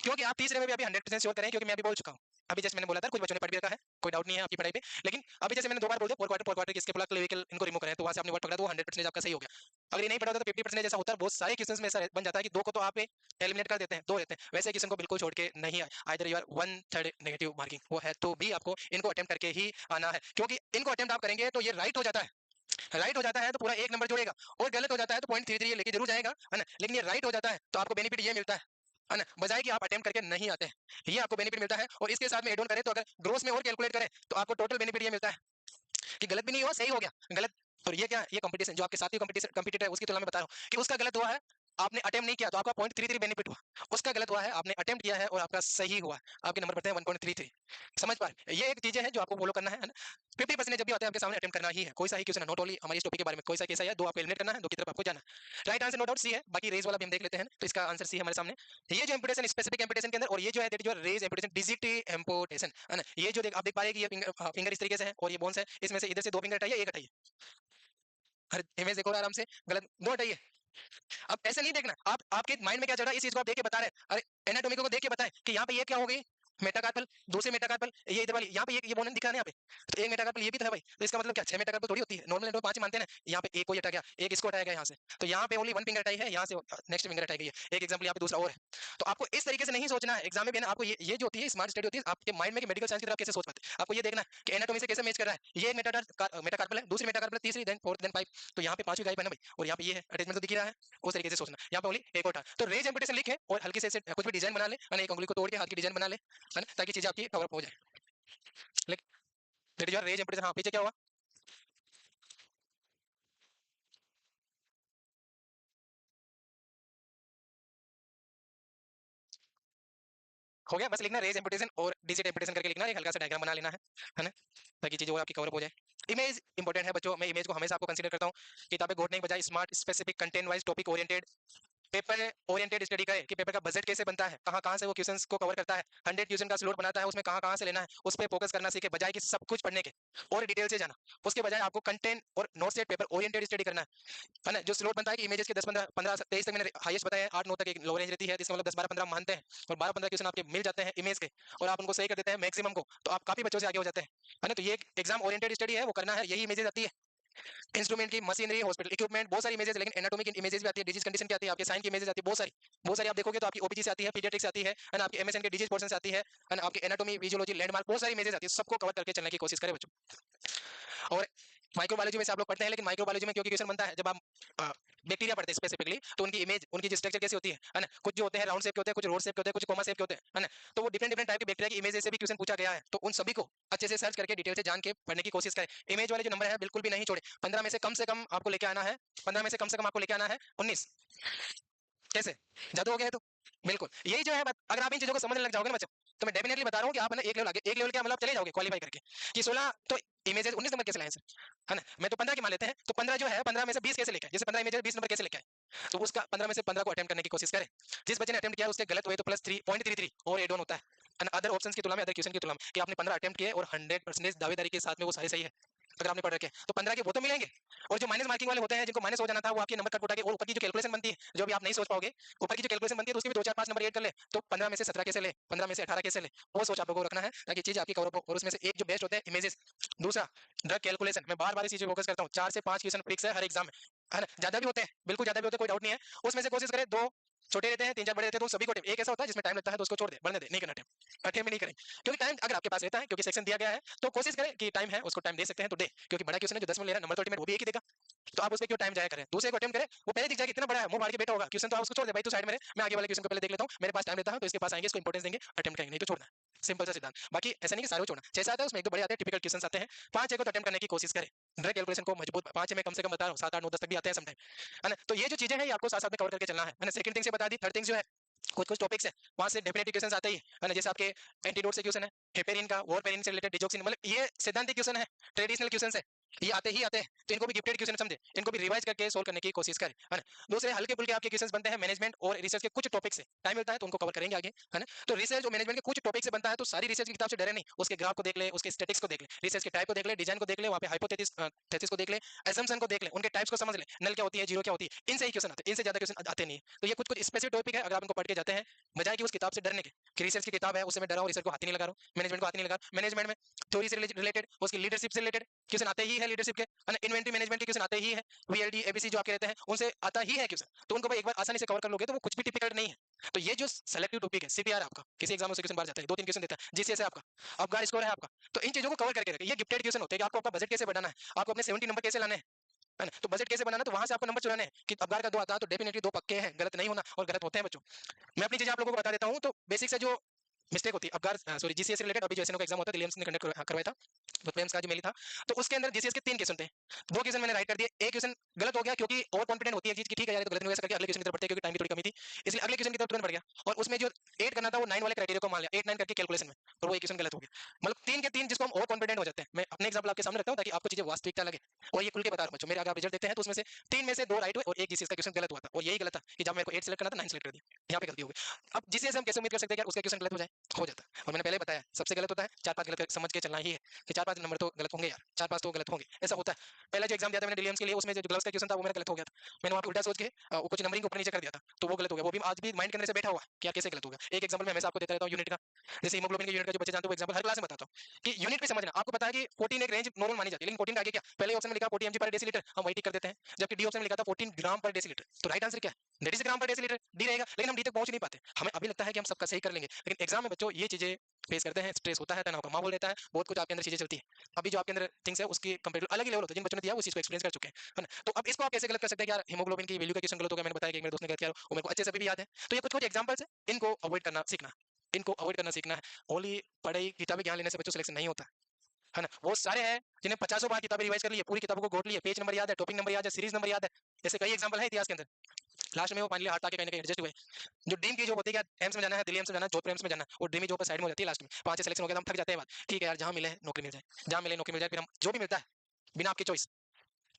क्योंकि आप तीसरे में भी अभी 100% श्योर करें, क्योंकि मैं अभी बोल चुका हूं। अभी जैसे मैंने बोला था, कुछ बच्चों ने पढ़ भी रखा है, कोई डाउट नहीं है आपकी पढ़ाई पे। लेकिन अभी जैसे मैंने दो बार बोल दिया फोर क्वार्टर किसके पूरा क्लेविकल इनको रिमूव करें, तो वहां से आपने वर्ड पकड़ा तो 100% आपका सही हो गया। अगर ये नहीं पढ़ा होता तो 50% जैसा होता है। बहुत सारे क्वेश्चंस में ऐसा बन जाता है कि दो को तो आप एलिमिनेट कर देते हैं, दो रहते हैं। वैसे क्वेश्चन को बिल्कुल छोड़ के नहीं आए, either you are 1/3 negative marking वो है, तो भी आपको इनको अटेम्प्ट करके ही आना है। क्योंकि इनको अटेम्प्ट आप करेंगे तो ये राइट हो जाता है, राइट हो जाता है तो पूरा एक नंबर जोड़ेगा, और गलत हो जाता है तो 0.33 लेके जरूर जाएगा, है ना। लेकिन ये राइट हो जाता है तो आपको बेनिफिट ये मिलता है ना, बजाय कि आप अटेम्प्ट करके नहीं आते हैं, ये आपको बेनिफिट मिलता है। और इसके साथ में एड ऑन करें तो अगर ग्रोस में और कैलकुलेट करें तो आपको टोटल बेनिफिट ये मिलता है कि गलत भी नहीं हुआ, सही हो गया, गलत। और ये क्या, ये कंपटीशन जो आपके साथी कंपटीटर है उसकी तुलना में बता रहा हूँ कि उसका गलत हुआ है, आपने अटेम्प्ट नहीं किया तो आपका 0.33 बेनिफिट हुआ। उसका गलत हुआ है, आपने अटेम्प्ट किया है और आपका सही हुआ, आपके नंबर बढ़ते हैं 1.33। समझ पा रहे? ये एक चीजें हैं जो आपको फॉलो करना है ना। 50% जब भी आता है आपके सामने अटेम्प्ट करना ही है, कोई सा ही क्वेश्चन है, नॉट ओनली हमारी इस टॉपिक के बारे में, कोई सा कैसा है, दो आपको एलिमिनेट करना है, दो की तरफ आपको जाना है। राइट आंसर नो डाउट सी है, बाकी रेज वाला भी हम देख लेते हैं। तो इसका आंसर सी है हमारे सामने। ये जो इंपोर्टेशन स्पेसिफिक इंपोर्टेशन के अंदर, और ये जो है दैट जो रेज इंपोर्टेशन डिजिट इंपोर्टेशन, है ना। ये जो आप देख पा रहे हैं कि ये फिंगर इस तरीके से है और ये बोन्स है, इसमें से इधर से दो फिंगर हटाइए, एक हटाइए। हर इमेज देखो आराम से, गलत दो हटाइए। अब ऐसे नहीं देखना, आप आपके माइंड में क्या चल रहा है इस चीज को आप देख के बता रहे हैं। अरे एनाटॉमी को देख के बताएं कि यहाँ पे ये क्या हो गई, मेटाकार्पल, दूसरे मेटाकार्पल, ये इधर वाली यहाँ पे ये बोन दिखा रहा है यहाँ पे, तो एक मेटाकार्पल ये भी था भाई। तो इसका मतलब क्या 6 मेटाकार्पल थोड़ी होती है, नॉर्मल एंडो 5 मानते हैं ना। यहाँ पे एक को हटा गया, एक इसको हटाया गया यहाँ से, तो यहाँ पे ओनली वन फिंगर हटाई है, यहाँ से नेक्स्ट फिंगर हटाई गई है। एक एग्जांपल यहाँ पे दूसरा और है। तो आपको इस तरीके से नहीं सोचना है एग्जाम में भी ना, आपको ये जो होती है स्मार्ट स्टडी होती है आपके माइंड में कि मेडिकल साइंस की तरफ कैसे सोच पाते हैं। आपको ये देखना है कि एनाटॉमी से कैसे मैच कर रहा है। ये मेटाकार्पल है, दूसरी मेटाकार्पल है, तीसरी, देन फोर्थ, देन 5, तो यहाँ पे पांचवी गायब है ना भाई, और यहाँ पे ये है अटैचमेंट तो दिख ही रहा है। उस तरीके से सोचना, यहाँ पे ओनली एक और था। तो रेज इंपोर्टेशन लिखे और हल्की से कुछ भी डिजाइन बना ले, है ना, एक उंगली को तोड़ के हाथ की डिजाइन बना ले, है ना, ताकि चीजें आपकी कवर अप हो जाए। Like that is your rays importation. हाँ पीछे क्या हुआ? हो गया, बस लिखना रेज इंपोर्टेशन और डिजिट इंपोर्टेशन करके लिखना, एक हल्का सा डायग्राम बना लेना है ना, ताकि चीजें वो आपकी कवर अप हो जाए। इमेज इंपॉर्टेंट है बच्चों, मैं इमेज को हमेशा आपको कंसीडर करता हूँ। किताबें घोटने के बजाय smart specific content wise topic oriented paper oriented study करें कि पेपर का बजट कैसे बनता है, कहाँ कहाँ से वो क्वेश्चंस को कवर करता है, 100 क्वेश्चन का स्लॉट बनाता है, उसमें कहाँ कहाँ से लेना है, उस पर फोकस करना सीखे, बजाय कि सब कुछ पढ़ने के और डिटेल से जाना। उसके बजाय आपको कंटेंट और not set paper oriented study करना है ना। जो स्लॉट बनता है कि इमेजेस के 10 15 15 23 तक मैंने हाईएस्ट बताया है, 8 9 तक एक लो रेंज रहती है, इसका मतलब 10 12 15 मानते हैं, और 12 15 क्वेश्चन आपके मिल जाते हैं इमेज के, और आप उनको सही कर देते हैं मैक्सिमम को, तो आप काफी बच्चों से आगे हो जाते हैं, है ना। तो ये एग्जाम ओरिएंटेड स्टडी है, वो करना है, यही इमेजेस आती है, इंस्ट्रूमेंट की, मशीनरी, हॉस्पिटल इक्विपमेंट, बहुत सारी इमेजेस। लेकिन एनाटॉमी की इमेजेस भी आती है, डिजीज कंडीशन की आती है, आपके साइन की इमेजेस आती है, बहुत सारी आप देखोगे तो आपकी ओपीजी से आती है, पीडियाट्रिक्स आती है ना, आपकी एमएसएन के डिजीज पोर्शन से आती है ना, आपकी एनाटॉमी, फिजियोलॉजी, लैंडमार्क, बहुत सारी इमेजेस आती है, सबको कवर करके चलने की कोशिश करें बच्चों। और माइक्रोबायोलॉजी में से आप लोग पढ़ते हैं, लेकिन माइक्रोबायोलॉजी में क्योंकि क्वेश्चन बनता है जब आप बैक्टीरिया पढ़ते हैं स्पेसिफिकली, तो उनकी इमेज, उनकी स्ट्रक्चर कैसी होती है ना। कुछ जो होते हैं राउंड शेप के होते हैं, कुछ रोड शेप के होते हैं, कुछ कोमा शेप के होते हैं, है ना। तो वो डिफरेंट डिफरेंट टाइप के बैक्टीरिया की इमेज से भी क्वेश्चन पूछा गया है, तो उन सभी को अच्छे से सर्च करके डिटेल से जान के पढ़ने की कोशिश करें। इमेज वाले जो नंबर है बिल्कुल भी नहीं छोड़े, 15 में से कम आपको लेके आना है, 15 में से कम आपको लेके आना है 19। कैसे जादू हो गया है? तो बिल्कुल यही जो है अगर आप इन चीजों को समझने लग जाओगे ना बच्चों, तो मैं डेफिनेटली बता रहा हूँ कि आप ना एक लेवल आगे, एक लेवल क्या मतलब चले जाओगे क्वालीफाई करके, कि 16 तो इमेजेस 19 नंबर कैसे लाए सर, है ना। मैं तो 15 की मान लेते हैं, तो 15 जो है 15 में से 20 कैसे लेके आए, जैसे 15 इमेजेस 20 नंबर कैसे लेके आए, तो उसका 15 में से 15 को अटेम्प्ट करने की कोशिश करें। जिस बच्चे ने अटेम्प्ट किया उसके गलत हुए तो प्लस 3.33 और एड ऑन होता है अदर ऑप्शंस की तुलना में, अदर क्वेश्चन की तुलना में, कि आपने 15 अटेम्प्ट किए और 100% दावेदारी के साथ में वो सारे सही है, अगर आपने पढ़ रखे तो 15 के वो तो मिलेंगे। और जो माइनस मार्किंग वाले होते हैं, जिनको माइनस हो जाना था, वो आपके नंबर कट उठा के, और ऊपर की जो कैलकुलेशन बनती है जो भी आप नहीं सोच पाओगे, ऊपर की जो कैलकुलेशन बनती है तो उसके भी 2 4 5 नंबर ऐड कर ले, तो 15 में से 17 कैसे ले, 15 में से 18 कैसे ले, वो सोच आप लोगों को रखना है, ताकि चीज आपकी कवर हो। और उसमें से एक जो बेस्ट होता है इमेजेस, दूसरा ड्रग कैलकुलेशन, मैं बार बार इस चीज पे फोकस करता हूँ, 4 से 5 क्वेश्चन फिक्स है हर एग्जाम में, है ना। ज्यादा भी होते हैं, बिल्कुल ज्यादा भी होते हैं, कोई डाउट नहीं है। उसमें से कोशिश करें, 2 छोटे रहते हैं, 3 4 बड़े रहते हैं, तो सभी को एक ऐसा होता है जिसमें टाइम लगता है तो उसको छोड़ दे, बढ़ने दे, नहीं करना टाइम, अठे में नहीं करें, क्योंकि टाइम अगर आपके पास रहता है, क्योंकि सेक्शन दिया गया है, तो कोशिश करें कि टाइम है उसको टाइम दे सकते हैं तो दे, क्योंकि बड़ा क्वेश्चन है जो 10 में ले रहा है, नंबर तो अल्टीमेट वो भी एक ही देगा, तो आप उस पर क्यों टाइम जाया करें। दूसरे को अटेम्प्ट करें, वो पहले दिख जाएगा कितना बड़ा है, मुंह फाड़ के बैठा होगा क्वेश्चन, तो आप उसको छोड़ दे भाई, तू साइड में रहे, मैं आगे वाले क्वेश्चन को पहले देख लेता हूँ, मेरे पास टाइम रहता है तो इसके पास आएंगे, इसको इंपॉर्टेंस देंगे, अटेम्प्ट करेंगे, नहीं तो छोड़ना। सिंपल सा सिद्धांत। बाकी ऐसा नहीं कि सारे छोड़ना, 6 7 है उसमें एक दो बड़े आते हैं, टिपिकल क्वेश्चंस आते हैं, 5 6 को तो अटेम्प्ट करने की कोशिश करें। ड्रग कैलकुलेशन को मजबूत 5 में कम से कम बता रहा हूँ, 7 8 9 10 तक भी आते हैं समटाइम, है ना। तो ये जो चीजें हैं ये आपको साथ साथ में कवर करके चलना है ना। सेकंड थिंग से बता दी, थर्ड थिंग जो है कुछ कुछ टॉपिक्स है वहां से डेफिनेटली क्वेश्चन आते ही है ना, जैसे आपके एंटीडोट से क्वेश्चन है, हेपेरिन का, वॉरपेरिन से रिलेटेड, डिजोक्सिन, मतलब ये सिद्धांतिक क्वेश्चन है, ट्रेडिशनल क्वेश्चन है, ये आते ही आते हैं। तो इनको भी गिफ्टेड क्वेश्चन समझे, इनको भी रिवाइज करके सोल्व करने की कोशिश करें, है ना। दूसरे हल्के फुल्के आपके क्वेश्चंस बनते हैं मैनेजमेंट और रिसर्च के कुछ टॉपिक से, टाइम मिलता है तो उनको कवर करेंगे आगे, है ना। तो रिसर्च और मैनेजमेंट के कुछ टॉपिक से बनता है, तो सारी रिसर्च की किताब से डरे नहीं, उसके ग्राफ को देख ले, उसके स्टैटिक्स को देख ले, रिसर्च के टाइप को देख ले, डिजाइन को देख ले, वहां पे हाइपोथेसिस थेसिस को देख ले, असम्पशन को देख ले, उनके टाइप्स को समझ ले, नल क्या होती है, जीरो क्या होती है, इनसे ही क्वेश्चन आते हैं, इनसे ज्यादा क्वेश्चन आते नहीं है। तो ये कुछ कुछ स्पेसिफिक टॉपिक है, अगर आप इनको पढ़ के जाते हैं, बजाय कि उस किताब से डरने के, कि रिसर्च की किताब है उससे मैं डरा हूं, रिसर्च को हाथ ही नहीं लगा रहा हूं, मैनेजमेंट को हाथ नहीं लगा रहा हूं, मैनेजमेंट में थ्योरी से रिलेटेड, उसकी लीडरशिप से रिलेटेड क्वेश्चन आते ही है, लीडरशिप के, इन्वेंटरी मैनेजमेंट के क्वेश्चन आते ही है, वीएलडी एबीसी जो आपके रहते हैं उनसे आता ही है क्वेश्चन, तो उनको भाई एक बार आसानी से कवर कर लोगे तो वो कुछ भी टिपिकल नहीं है। तो ये जो सेलेक्टिव टॉपिक है, सीपीआर आपका किसी एग्जाम में से क्वेश्चन बाहर जाता है, दो तीन क्वेश्चन देता है, जीसीएस है आपका, अफगार स्कोर है आपका, तो इन चीजों को कवर करके रखें। ये गिफ्टेड क्वेश्चन होते हैं कि आपको आपका बजट कैसे बढ़ाना है, आपको अपने 70 नंबर कैसे लाने हैं, है ना। तो बजट कैसे बनाना, तो वहां से आपको नंबर चुराने हैं कि अफगार का दो आता है तो डेफिनेटली दो पक्के हैं, गलत नहीं होना, और गलत होते हैं बच्चों। मैं अपनी चीजें आप लोगों को बता देता हूँ, तो बेसिक से जो मिस्टेक होती है अफगार, सॉरी जीसीएस से रिलेटेड, अभी जो एसएनओ का एग्जाम होता है दिल्ली एम्स ने कंडक्ट करवाया था, तो प्रेम्स का जो मेली था, तो उसके अंदर जीसीएस के 3 क्वेश्चन थे, 2 क्वेश्चन मैंने राइट कर दिए, एक क्वेश्चन गलत हो गया क्योंकि ओवर कॉन्फिडेंट होती है चीज की, ठीक है यार तो गलत नहीं हो सकता, अगले क्वेश्चन की तरफ बढ़ते क्योंकि टाइम की थोड़ी कमी थी, इसलिए अगले क्वेश्चन की तरफ तुरंत बढ़ गया, और उसमें जो 8 करना था वो 9 वाले क्राइटेरिया को मान लिया, 8 9 करके कैलकुलेशन में, और वो एक क्वेश्चन गलत हो गया। मतलब 3 के 3 जिसको हम ओवर कॉन्फिडेंट हो जाते हैं, मैं अपने एग्जांपल आपके सामने रखता हूं ताकि आपको चीजें वास्तविकता लगे, और ये खुल के बता रहा हूं बच्चों, मेरे अगर आप रिजल्ट देते हैं तो उसमें से 3 में से 2 राइट हुए और एक जीसीएस का क्वेश्चन गलत हुआ था, और यही गलत था कि जब मेरे को 8 सेलेक्ट करना था 9 सेलेक्ट कर दिया, यहाँ पे गलती हो गई। अब जीसीएस हम कैसे उम्मीद कर सकते हैं कि उसका क्वेश्चन गलत हो जाए, हो जाता है, और मैंने पहले बताया सबसे गलत होता है 4-5 गलत समझ के चलना ही है, कि 4-5 नंबर तो गलत होंगे यार, 4-5 तो गलत होंगे, ऐसा होता है। पहला जो एग्जाम दिया था मैंने दिल्ली एम्स के लिए, उसमें जो ग्लव्स का क्वेश्चन था वो मेरा गलत हो गया था, मैंने वहां पे उल्टा सोच के वो कुछ नंबरिंग ऊपर नीचे कर दिया था, तो वो गलत हो गया, वो भी आज भी माइंड के अंदर से बैठा हुआ है कि यार कैसे गलत हो गया। एक एग्जांपल मैं हमेशा आपको देता रहता हूं यूनिट का, जैसे हीमोग्लोबिन के यूनिट का जो बच्चे जानते हो एग्जांपल हर क्लास में बताता हूं कि यूनिट पे समझना, आपको पता है कि 14 एक रेंज नॉर्मल मानी जाती है, लेकिन 14 का आगे क्या, पहले ऑप्शन में लिखा 40 mg पर डेसीलीटर, हम वही टिक कर देते हैं, जबकि डी ऑप्शन में लिखा था 14 ग्राम पर डेसीलीटर, तो राइट आंसर क्या है, दैट इज ग्राम पर डेसीलीटर, डी रहेगा, लेकिन हम डी तक पहुंच ही नहीं पाते, हमें अभी लगता है कि हम सबका सही कर लेंगे, लेकिन एग्जाम में बच्चों ये चीजें फेस करते हैं, स्ट्रेस होता है, तनाव का माहौल रहता है, बहुत कुछ आपके अंदर चीजें चलती है, अभी जो आपके अंदर थिंग्स है उसकी कंपेरेटिव अलग ही लेवल होता है, जिन बच्चों ने दिया वो चीज को एक्सपीरियंस कर चुके हैं, है ना। तो अब इसको आप कैसे गलत कर सकते हैं कि यार हीमोग्लोबिन की वैल्यू का क्वेश्चन गलत हो गया, मैंने बताया कि मेरे दोस्त ने गलत किया वो मेरे को अच्छे से अभी भी याद है। तो ये कुछ कुछ एग्जांपल्स है, इनको अवॉइड करना सीखना, इनको अवॉइड करना सीखना है। ओनली पढ़ाई किताबी ज्ञान लेने से बच्चों सिलेक्शन नहीं होता है ना। वो सारे हैं जिन्हें 50 बार किताबें रिवाइज कर ली है, पूरी किताबों को गोट ली है, पेज नंबर याद है, टॉपिक नंबर याद है, सीरीज नंबर याद है, ऐसे कई एग्जांपल है इतिहास के अंदर, लास्ट में वो फाइनली हार्ट आके कहीं ना कहीं एडजस्ट हुए। जो ड्रीम की जॉब होती है कि एम्स में जाना है, दिल्ली एम्स में जाना है, जोधपुर एम्स में जाना है, वो ड्रीमी जॉब पर साइड में हो जाती है, लास्ट में 5 सिलेक्शन हो गया तो हम थक जाते हैं, बात ठीक है यार जहां मिले नौकरी मिल जाए, जहां मिले नौकरी मिल जाए, फिर हम जो भी मिलता है बिना आपकी चॉइस,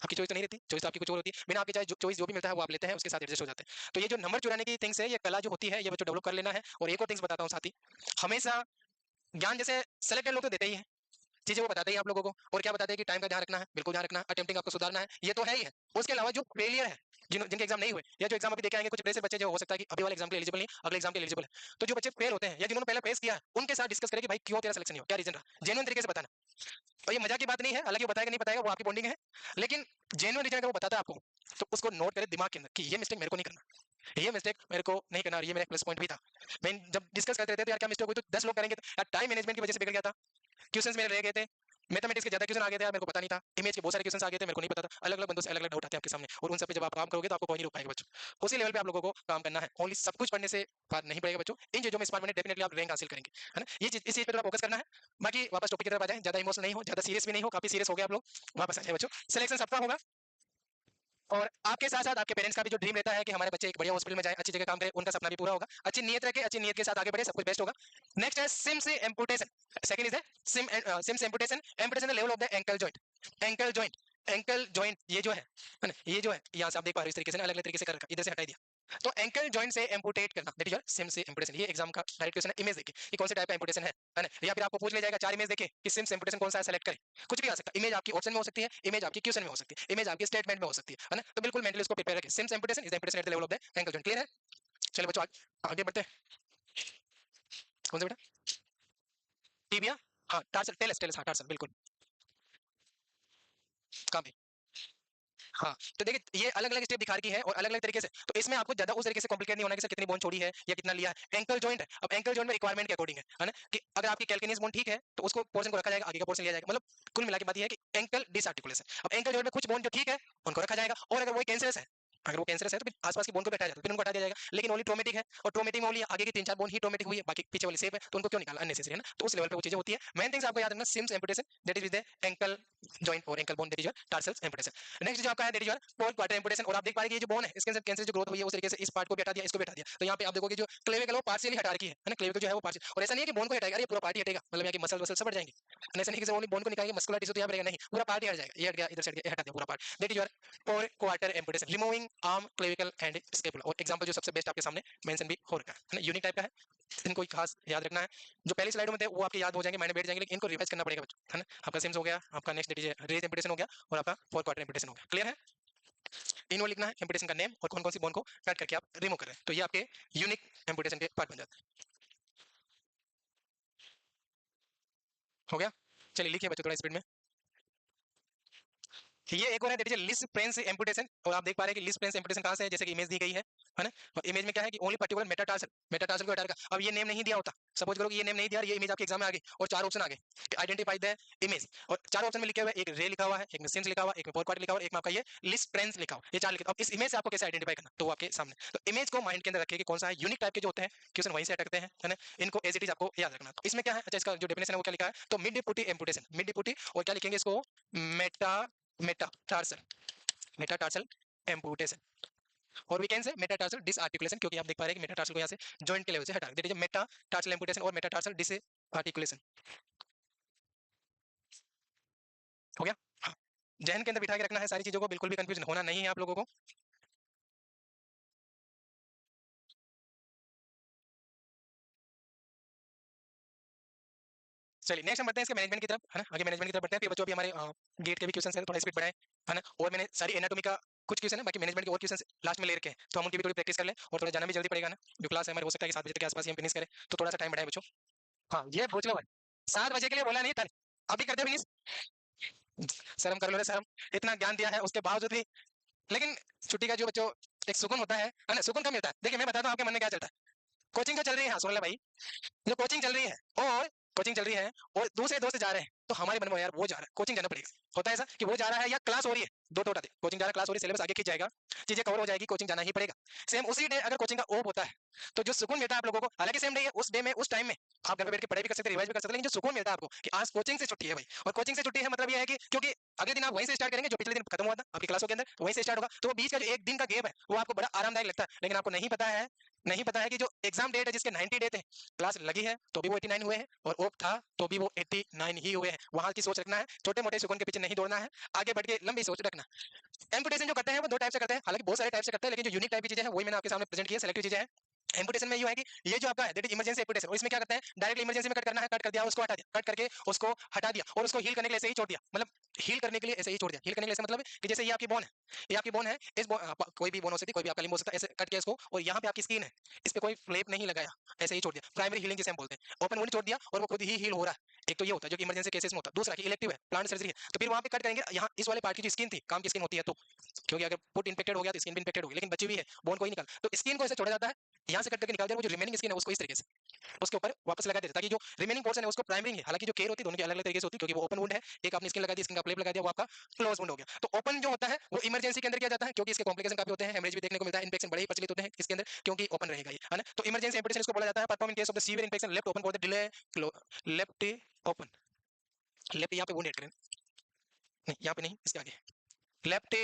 आपकी चॉइस तो नहीं रहती, चॉइस तो आपकी कुछ और होती है, बिना आपकी चाहे चॉइस जो भी मिलता है वो आप लेते हैं, उसके साथ एडजस्ट हो जाते हैं। तो ये जो नंबर चुराने की थिंग्स है, ये कला जो होती है, ये बच्चों डेवलप कर लेना है। और एक और थिंग्स बताता हूँ साथ ही, हमेशा ज्ञान जैसे सेलेक्टेड लोग तो देते ही हैं चीजें, वो बताते ही आप लोगों को, और क्या बताते हैं कि टाइम का ध्यान रखना है, बिल्कुल ध्यान रखना है, अटेम्प्टिंग आपको सुधारना है, ये तो है ही है। उसके अलावा जो फेलियर है, जिनके एग्जाम नहीं हुए या जो एग्जाम अभी देखे आएंगे, कुछ ऐसे बच्चे जो हो सकता है कि अभी वाले एग्जाम के एलिजिबल नहीं, अगले एग्जाम के एलिजिबल है, तो जो बच्चे फेल होते हैं या जिन्होंने पहले फेस किया है, उनके साथ डिस्कस करें कि भाई क्यों तेरा सिलेक्शन नहीं हुआ, क्या रीजन रहा, जेन्युइन तरीके से बताना। और ये मजाक की बात नहीं है, हालांकि वो बताएगा नहीं बताएगा वो आपकी बॉन्डिंग है, लेकिन जेन्युइन रीजन अगर वो बताता है आपको, तो उसको नोट करें दिमाग के अंदर कि ये मिस्टेक मेरे को नहीं करना, ये मिस्टेक मेरे को नहीं करना, और ये मेरा प्लस पॉइंट भी था। मैं जब डिस्कस करते रहते तो यार क्या मिस्टेक हुई, तो 10 लोग करेंगे, तो यार टाइम मैनेजमेंट की वजह से बिगड़ गया था, क्वेश्चंस मेरे रह गए थे, मैथमेटिक्स के ज्यादा क्वेश्चन आ गए थे यार, मेरे को पता नहीं था, इमेज के बहुत सारे क्वेश्चन आ गए थे, मेरे को नहीं पता था, अलग अलग बंदों से अलग अलग डाउट आते हैं आपके सामने, और उन सब पे जब आप काम करोगे तो आपको कोई नहीं रोक पाएगा बच्चों। उसी लेवल पे आप लोगों को काम करना है, ओनली सब कुछ पढ़ने से बात नहीं पड़ेगा बच्चों, इन चीजों में स्मार्ट बने डेफिनेटली आप रैंक हासिल करेंगे, है ना। ये चीज इस चीज पे थोड़ा फोकस करना है। बाकी वापस टॉपिक की तरफ आ जाए, ज्यादा इमोशनल नहीं हो, ज्यादा सीरियस भी नहीं हो, काफी सीरियस हो गए आप लोग, वापस आ जाए बच्चों, सिलेक्शन सबका होगा, और आपके साथ साथ आपके पेरेंट्स का भी जो ड्रीम रहता है कि हमारे बच्चे एक बढ़िया हॉस्पिटल में जाए, अच्छी जगह काम करें, उनका सपना भी पूरा होगा, अच्छी नीयत रखे, अच्छी नीयत के साथ आगे बढ़े, सब कुछ बेस्ट होगा। नेक्स्ट है सिम से एम्पुटेशन, सेकंड इज सिम से amputation, amputation level of the ankle joint, ankle joint, ankle joint ये जो है ना, ये जो है यहाँ से आप देख पा रहे हो, इस तरीके से अलग अलग तरीके से कर रखा, इधर से हटा दिया, तो एंकल जॉइंट से एम्पुटेट करना, दैट इज योर सिम से एम्पुटेशन। ये एग्जाम का डायरेक्ट क्वेश्चन है, इमेज देखिए कि कौन से टाइप का एम्पुटेशन है ना, या फिर आपको पूछ ले जाएगा 4 इमेज देखे कि सिम से एम्पुटेशन कौन सा है, सेलेक्ट करें, कुछ भी आ सकता है, इमेज आपकी ऑप्शन में हो सकती है, इमेज आपकी क्वेश्चन में हो सकती है, इमेज आपकी स्टेटमेंट में हो सकती है ना। तो बिल्कुल मेंटली उसको प्रिपेयर रखें, सिम से amputation is the amputation eight the level of the ankle joint, clear है। चलो बच्चों आगे बढ़ते हैं, कौन सा बेटा, टीबिया, हाँ टार्सल, टेलस टेलस, हाँ टार्सल बिल्कुल, कहाँ पे, हाँ। तो देखिए ये अलग अलग स्टेप दिखा रखी है और अलग अलग तरीके से, तो इसमें आपको ज्यादा उस तरीके से कॉम्प्लिकेट नहीं होना कि सर कितनी बोन छोड़ी है या कितना लिया है। एंकल जॉइंट है, अब एंकल जॉइंट में रिक्वायरमेंट के अकॉर्डिंग है ना, कि अगर आपकी कैल्केनियस बोन ठीक है तो उसको पोर्शन को रखा जाएगा, आगे का पोर्शन लिया जाएगा, मतलब कुल मिला के बात ये है कि एंकल डिसआर्टिकुलेशन। अब एंकल जॉइंट में कुछ बोन जो ठीक है उनको रखा जाएगा, और अगर वही कैंसरस है अगर वो कैंसरस है तो फिर आसपास की बोन को भी हटाया जाता है, फिर उनको हटा दिया जाएगा। लेकिन ओनली ट्रोमेटिक है और ट्रोमेटिक में ओनली आगे की 3-4 बोन ही ट्रोमेटिक हुई है, बाकी पीछे वाली सेफ है, तो उनको क्यों निकालना, अननेसेसरी है ना। तो उस लेवल पे वो चीजें होती है। मेन थिंग्स आपको याद रखना, Syme's amputation that is with the ankle joint और ankle bone that is your tarsal amputation. Next जो आपका है that is your four quarter amputation. और आप देख पा रहे हैं कि ये जो बोन है इसके अंदर कैंसर जो ग्रोथ हुई है उस तरीके से इस पार्ट को भी हटा दिया, इसको भी हटा दिया। तो यहाँ पे आप देखोगे जो क्लेविकल वो पार्शियली हटा रखी है ना, क्लेविकल जो है वो पार्शियल। और ऐसा नहीं है कि बोन को हटाएगा, ये पूरा पार्ट ही हटेगा, मतलब यहाँ की मसल वसल सब हट जाएंगे। ऐसा नहीं कि ओनली बोन को निकालेंगे, मस्कुलर टिश्यू तो यहाँ रहेगा नहीं, पूरा पार्ट ही हट जाएगा, ये हट गया, इधर से हट गया, हटा दिया पूरा part. That is your four quarter amputation, removing arm clavicle and scapula. और एग्जांपल जो सबसे बेस्ट आपके सामने मेंशन भी हो रखा है ना, यूनिक टाइप का है, इनको खास याद रखना है। जो पहली स्लाइड में थे वो आपके याद हो जाएंगे, माइंड में बैठ जाएंगे, लेकिन इनको रिवाइज करना पड़ेगा बच्चों, है ना। आपका सिम्स हो गया, आपका next that is rays amputation हो गया, और आपका फोर क्वार्टर एम्पुटेशन हो गया। क्लियर है। तीनों लिखना है, एम्पुटेशन का नेम और कौन कौन सी बोन को कट करके आप रिमूव कर रहे हैं, तो ये आपके यूनिक एम्पुटेशन के पार्ट बन जाते हैं। हो गया, चलिए लिखिए बच्चों थोड़ा स्पीड में। ये एक और है दैट इज लिस्ट प्रेंस एम्पुटेशन। और आप देख पा रहे हैं कि लिस्ट प्रेंस एम्पुटेशन कहां से है, जैसे कि इमेज दी गई है ना। और इमेज में क्या है कि ओनली पर्टिकुलर मेटाटार्सल, मेटाटार्सल को हटाएगा। अब ये नेम नहीं दिया होता, सपोज करो कि ये नेम नहीं दिया, ये इमेज आपके एग्जाम में आ गई और चार ऑप्शन आ गए कि आइडेंटिफाई द इमेज, और चार ऑप्शन में लिखे हुए, एक रे लिखा हुआ है, एक में सिम्स लिखा हुआ है, एक में फोर क्वार्टर लिखा हुआ है, एक में आपका ये लिस्ट प्रेंस लिखा हुआ है, ये चार लिखा। अब इस इमेज से आपको कैसे आइडेंटिफाई करना, तो वो आपके सामने। तो इमेज को माइंड के अंदर रखिए कि कौन सा है, यूनिक टाइप के जो होते हैं क्वेश्चन वहीं से अटकते हैं, है ना। इनको एज इट इज आपको याद रखना। तो इसमें क्या है, अच्छा इसका जो डेफिनेशन है वो क्या लिखा है, तो mid deputy amputation, mid deputy, और क्या लिखेंगे इसको, मेटा मेटाटार्सल, मेटाटार्सल एम्पुटेशन। और वी कैन से मेटाटार्सल डिसआर्टिकुलेशन, क्योंकि आप देख पा रहे हैं कि मेटाटार्सल को यहाँ से जॉइंट के लेवल से हटा दैट इज मेटाटार्सल एम्पुटेशन और मेटाटार्सल डिसआर्टिकुलेशन। हो गया। हाँ, जहन के अंदर बिठा के रखना है सारी चीजों को, बिल्कुल भी कंफ्यूजन होना नहीं है आप लोगों को। चलिए नेक्स्ट हम बढ़ते हैं इसके मैनेजमेंट की तरफ, है ना। आगे मैनेजमेंट की तरफ बढ़ते हैं, फिर बच्चों अभी हमारे गेट के भी क्वेश्चन हैं, थोड़ा स्पीड बढ़ाएं, है ना। और मैंने सारी एनाटॉमी का कुछ क्वेश्चन है, बाकी मैनेजमेंट के और क्वेश्चन लास्ट में ले रखे हैं, तो हम उनकी भी थोड़ी प्रैक्टिस कर लें, और थोड़ा जाना भी जल्दी पड़ेगा ना, जो क्लास है हमारे, हो सकता है कि 7 बजे के आसपास ही हम फिनिश करें, तो थोड़ा सा टाइम बढ़ाएं बच्चों। हाँ ये पूछ लो भाई, 7 बजे के लिए बोला नहीं था, अभी कर दे फिनिश। शर्म कर लो रे शर्म, इतना ज्ञान दिया है उसके बावजूद भी। लेकिन छुट्टी का जो बच्चों एक सुकून होता है ना, सुकून कब मिलता है, देखिए मैं बताता हूँ आपके मन में क्या चलता है। कोचिंग जो चल रही है, हाँ सुन ले भाई, जो कोचिंग चल रही है, और कोचिंग चल रही है और दूसरे दोस्त जा रहे हैं, तो हमारे मन में यार वो जा रहा है, कोचिंग जाना पड़ेगा। होता है ऐसा कि वो जा रहा है या क्लास हो रही है, दो टोटा थे, कोचिंग जा रहा है, क्लास हो रही है, सिलेबस आगे खींच जाएगा, चीजें कवर हो जाएगी, कोचिंग जाना ही पड़ेगा। सेम उसी डे अगर कोचिंग का ऑफ होता है, तो जो सुकून मिलता है आप लोगों को, हालांकि सेम डे है, उस डे में उस टाइम में आप घर पे बैठ के पढ़ाई भी कर सकते हैं, रिवाइज भी कर सकते हैं, लेकिन जो सुकून मिलता है आपको कि आज कोचिंग से छुट्टी है भाई, और कोचिंग से छुट्टी है मतलब ये है कि क्योंकि अगले दिन आप वहीं से स्टार्ट करेंगे जो पिछले दिन खत्म हुआ था आपकी क्लासों के अंदर, तो वहीं से स्टार्ट होगा, तो बीच का जो एक दिन का गैप है वो आपको बड़ा आरामदायक लगता है। लेकिन आपको नहीं पता है, नहीं पता है कि जो एग्जाम डेट है जिसके 90 डे थे, क्लास लगी है तो भी वो 89 हुए हैं, और ऑफ था तो भी वो 89 ही हुए हैं। वहां की सोच रखना है, छोटे मोटे सुकून के पीछे नहीं दौड़ना है, आगे बढ़ के लंबी सोच रखना। एम्पुटेशन जो करते हैं वो दो टाइप से करते हैं, हालांकि बहुत सारे टाइप से करते हैं, लेकिन जो यूनिक टाइप की चीजें हैं वही मैंने आपके सामने प्रेजेंट की है, सेलेक्टिव चीजें हैं। एम्पुटेशन में ये है कि ये जो आपका है दैट इज इमरजेंसी एम्पुटेशन, और इसमें क्या करते हैं, डायरेक्ट इमरजेंसी में कट करना है, कट कर दिया उसको हटा दिया, कट करके उसको हटा दिया, और उसको हील करने के लिए ऐसे ही छोड़ दिया, मतलब हील करने के लिए ऐसे ही छोड़ दिया। हील करने के लिए ऐसे मतलब कि जैसे ये आपकी बोन है, ये आपकी बोन है, इस कोई भी बोन हो सकती है, कोई भी आपका लिम्ब हो सकता है, ऐसे कट किया इसको, और यहाँ पे आपकी स्किन है, इस पे कोई फ्लेप नहीं लगाया, ऐसे ही छोड़ दिया। प्राइमरी हीलिंग जिसे हम बोलते हैं, ओपन वुंड छोड़ दिया और वो खुद ही हील हो रहा है। एक तो ये होता है जो कि इमरजेंसी केसेस में होता है, दूसरा कि इलेक्टिव है, प्लांट सर्जरी है, तो फिर वहां पे कट करेंगे, यहाँ इस वाले पार्ट की जो स्किन थी, काम की स्किन होती है, तो क्योंकि अगर फुट इन्फेक्टेड हो गया तो स्किन भी इन्फेक्टेड होगी, लेकिन बची हुई है बोन को ही निकाल, तो स्किन को ऐसे छोड़ा जाता है, यहाँ से कट करके निकाल दिया, वो जो रिमेनिंग स्किन है उसको इस तरीके से उसके ऊपर वापस लगा देता है, ताकि जो रिमेनिंग पोर्शन है उसको प्राइमरी है, हालांकि जो केयर होती है दोनों की अलग अलग तरीके से होती है, क्योंकि वो ओपन वुंड है, एक आपने स्किन लगा दी, स्किन का प्लेप लगा दिया, वो आपका क्लोज वुंड हो गया। तो ओपन जो होता है वो इमरजेंसी के अंदर किया जाता है, क्योंकि इसके कॉम्प्लिकेशन काफी होते हैं, हेमरेज भी देखने को मिलता है, इन्फेक्शन बड़े ही प्रचलित होते हैं इसके अंदर, क्योंकि ओपन रहेगा ये, है ना। तो इमरजेंसी एम्पुटेशन इसको बोला जाता है, perform in case of the severe infection left open for the delay, left open, left यहाँ पे वुंड ऐड करें, नहीं यहाँ पे नहीं, इसके आगे लेफ्ट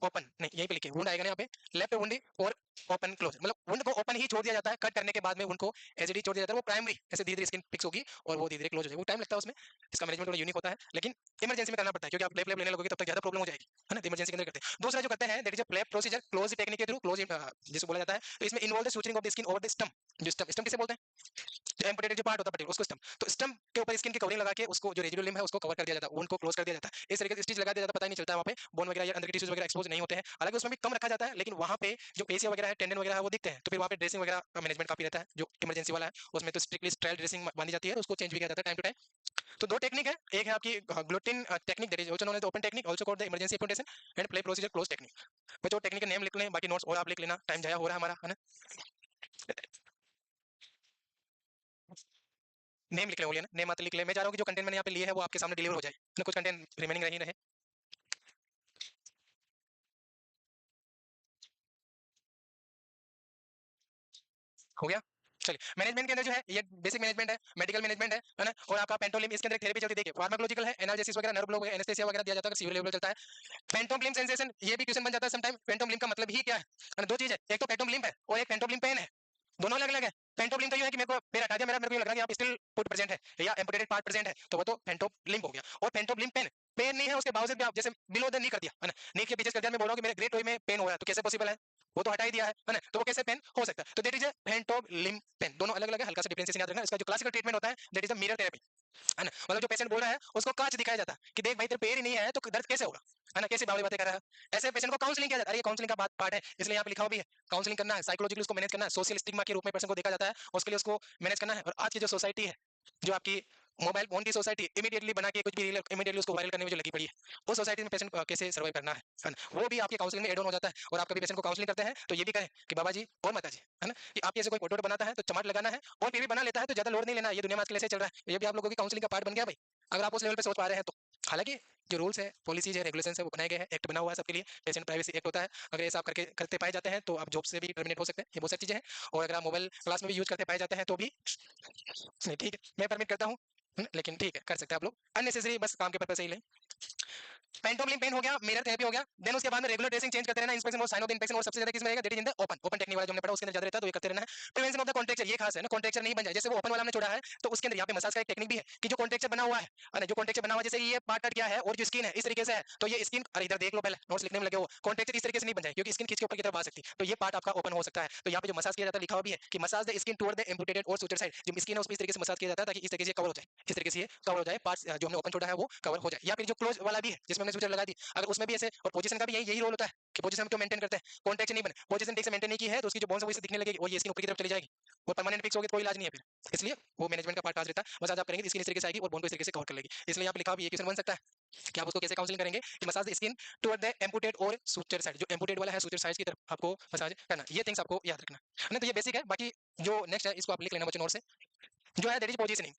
ओपन, नहीं यहीं पे लिखे वुंड आएगा ना यहाँ पे, लेफ्ट वुंड और ओपन क्लोज, मतलब वुंड को ओपन ही छोड़ दिया जाता है, कट करने के बाद में उनको एज छोड़ दिया जाता है, वो प्राइमरी ऐसे धीरे धीरे स्किन फिक्स होगी और वो धीरे धीरे क्लोज हो जाएगी, वो टाइम लगता है उसमें, इसका मैनेजमेंट थोड़ा यूनिक होता है, लेकिन इमरजेंसी में करना पड़ता है, क्योंकि आप प्लेप लेने लगोगे तब तक ज्यादा प्रॉब्लम हो जाएगी, है ना। इमरजेंसी के अंदर करते हैं। दूसरा जो करते हैं that is flap procedure, close technique के थ्रू, क्लोज जिसको बोला जाता है, तो इसमें involve the suturing of the skin over the stump, जो स्टम्प किसे बोलते हैं, जो एम्पुटेटेड जो पार्ट होता है पर्टिकुलर उसको स्टम्प, तो स्टम्प के ऊपर स्किन की कवरिंग लगा के उसको जो रेजिडुअल लिम्ब है उसको कवर कर दिया जाता है, उनको क्लोज कर दिया जाता है, इस तरीके से स्टिच लगा दिया जाता है, पता ही नहीं चलता है वहाँ पे बोन वगैरह या अंदर के टिश्यूज वगैरह एक्सपोज नहीं होते हैं, हालांकि उसमें भी कम रखा जाता है, लेकिन वहाँ पे जो पेशियां वगैरह है, टेंडन वगैरह है वो दिखते हैं, तो फिर वहाँ पे ड्रेसिंग वगैरह का मैनेजमेंट काफी रहता है, जो इमरजेंसी वाला है उसमें तो स्ट्रिक्टली स्ट्राइल ड्रेसिंग बांधी जाती है, उसको चेंज भी किया जाता है टाइम टू टाइम। तो दो टेक्निक है, एक है आपकी guillotine technique that is also known as open technique, also called the emergency amputation, and play procedure close technique. बच्चों टेक्निक का नेम लिख लें, बाकी नोट्स और आप लिख लेना, टाइम जाया हो रहा है हमारा, है ना। नेम लिख ले, बोलिए ना, नेम मत लिख ले, मैं चाह रहा हूँ कि जो कंटेंट मैंने यहाँ पे लिए है वो आपके सामने डिलीवर हो जाए ना, कुछ कंटेंट रिमेनिंग रही रहे। हो गया। चलिए मैनेजमेंट के अंदर जो है ये बेसिक मैनेजमेंट है, मेडिकल मैनेजमेंट है ना, और आपका पेंटोलिम इसके अंदर थेरेपी चलती है। देखिए फार्माकोलॉजिकल है, एनाल्जेसिस वगैरह, नर्व ब्लॉक, एनेस्थेसिया वगैरह दिया जाता है, सीवियर लेवल चलता है। पेंटोम सेंसेशन ये भी क्वेश्चन बन जाता है सम टाइम। पेंटोम का मतलब ही क्या है? दो चीज है, एक तो पेंटोम है और एक पेंटोम पेन है, दोनों अलग अलग है। पेंटोम तो ये है कि मेरे को पैर हटा दिया, मेरे को लग रहा है कि आप स्टिल फुट प्रेजेंट है या एम्पुटेटेड पार्ट प्रेजेंट है, तो वो तो पेंटोम हो गया। और पेंटोम पेन पेन नहीं है, उसके बावजूद भी आप जैसे बिलो द नी कर दिया है ना, नी के पीछे कर दिया, मैं बोल रहा हूं कि मेरे ग्रेट टोई में पेन हो रहा है, तो कैसे पॉसिबल है? वो तो हटा ही दिया है ना, तो वो कैसे पेन हो सकता है? तो दैट इज अ पेंटोम पेन। दोनों अलग अलग है, हल्का सा डिफरेंशिएशन याद रखना। इसका जो क्लासिकल ट्रीटमेंट होता है that is a mirror therapy, है ना। मतलब जो पेशेंट बोल रहा है उसको कांच दिखाया जाता है कि देख भाई तेरे पैर ही नहीं है तो दर्द कैसे होगा, है ना, कैसे बावली बातें कर रहा है। ऐसे पेशेंट को काउंसलिंग किया जाता है। अरे ये काउंसलिंग का बात पार्ट है, इसलिए यहाँ पे लिखा हुआ भी है। काउंसलिंग करना है, साइकोलॉजिकली उसको मैनेज करना है, सोशल स्टिग्मा के रूप में पेशेंट को देखा जाता है, उसके लिए उसको मैनेज करना है। और आज की जो सोसाइटी है, जो आपकी मोबाइल फोन की सोसाइटी इमीडिएटली बना के कुछ भी इमीडिएटली उसको वायरल करने में जो लगी पड़ी है, वो सोसाइटी में पेशेंट कैसे सर्वाइव करना है ना, वो भी आपके काउंसलिंग में एड ऑन हो जाता है। और आप कभी पेशेंट को काउंसलिंग करते हैं तो ये भी कहें कि बाबा जी और माता जी, है ना, कि आप ऐसे कोई फोटो बनाता है तो चमाट लगाना है, और फिर भी बना लेता है तो ज्यादा लोड नहीं लेना, ये दुनिया में आजकल ऐसे चल रहा है। ये भी आप लोगों की काउंसलिंग का पार्ट बन गया भाई, अगर आप उस लेवल पे सोच पा रहे हैं तो। हालांकि जो रूल्स है, पॉलिसीज है, रेगुलेशन है, वो बनाए गए हैं, एक्ट बना हुआ है सबके लिए, पेशेंट प्राइवेसी एक्ट होता है। अगर ऐसा आप करते पाए जाते हैं तो आप जॉब से भी टर्मिनेट हो सकते हैं, ये बहुत सारी चीजें हैं। और अगर आप मोबाइल क्लास में भी यूज करते पाए जाते हैं तो भी नहीं, ठीक है, मैं परमिट करता हूँ, लेकिन ठीक है कर सकते हैं आप लोग, अननेसेसरी बस काम के पर्पज से ही लें। पेंटोम पेन हो गया, मिरर थेरेपी हो गया। देन उसके बाद में रेगुलर ड्रेसिंग चेंज करते रहना, इंस्पेक्शन और साइन ऑफ द इंस्पेक्शन। और सबसे ज्यादा किसमें रहेगा? That is in the open technique वाला जो हमने पढ़ा उसके अंदर ज्यादा रहता है, तो ये करते रहना है। प्रिवेंशन ऑफ द कॉन्ट्रैक्चर, ये खास है ना, कॉन्ट्रैक्चर नहीं बन जाए। जैसे वो ओपन वाला हमने छोड़ा है तो उसके अंदर यहाँ पे मसाज का एक टेक्निक भी है कि जो कॉन्ट्रैक्चर बना हुआ है, जो कॉन्ट्रैक्चर बना हुआ है, जैसे ये पार्ट कट किया है और जो स्किन है इस तरीके से है, तो ये स्किन, अरे इधर देख लो पहले, नोट्स लिखने में लगे हो, कॉन्ट्रैक्चर इस तरीके से नहीं बन जाए क्योंकि स्किन खींच के ऊपर की तरफ आ सकती है, तो ये पार्ट आपका ओपन हो सकता है। तो यहाँ पे जो मसाज किया जाता है लिखा हुआ भी है कि massage the skin toward the amputated और सुचर साइड, जो स्किन है उसमें इस तरीके से मसाज किया जाता है ताकि इस तरीके से कवर हो जाए, इस तरीके से ये कवर हो जाए, पार्ट्स जो हमने ओपन छोड़ा है वो कवर हो जाए। या फिर जो क्लोज वाला भी है जिसमें हमने सुचर लगा दी, अगर उसमें भी ऐसे, और पोजीशन का भी यही रोल होता है कि पोजीशन क्यों मेंटेन करते हैं, कॉन्ट्रैक्शन नहीं बने, पोजीशन ठीक से मेंटेन नहीं की है तो उसकी जो बोन्स है वो इससे दिखने लगेगी और ये स्किन ऊपर की तरफ चली जाएगी, वो परमानेंट फिक्स होगी तो कोई इलाज नहीं है फिर, इसलिए वो मैनेजमेंट का पार्ट आज रहता है। मसाज आप करेंगे स्किन इस तरीके से आएगी और बोन को इस तरीके से कवर कर लेगी, इसलिए आप लिखा भी ये क्वेश्चन बन सकता है कि आप उसको कैसे काउंसलिंग करेंगे कि massage the skin toward the amputated और सुचर साइड, जो एम्पुटेड वाला है सुचर साइड की तरफ आपको मसाज करना, ये थिंग्स आपको याद रखना है ना। तो ये बेसिक है, बाकी जो नेक्स्ट है इसको आप लिख लेना बच्चों नोट से, जो है दैट इज पोजीशनिंग।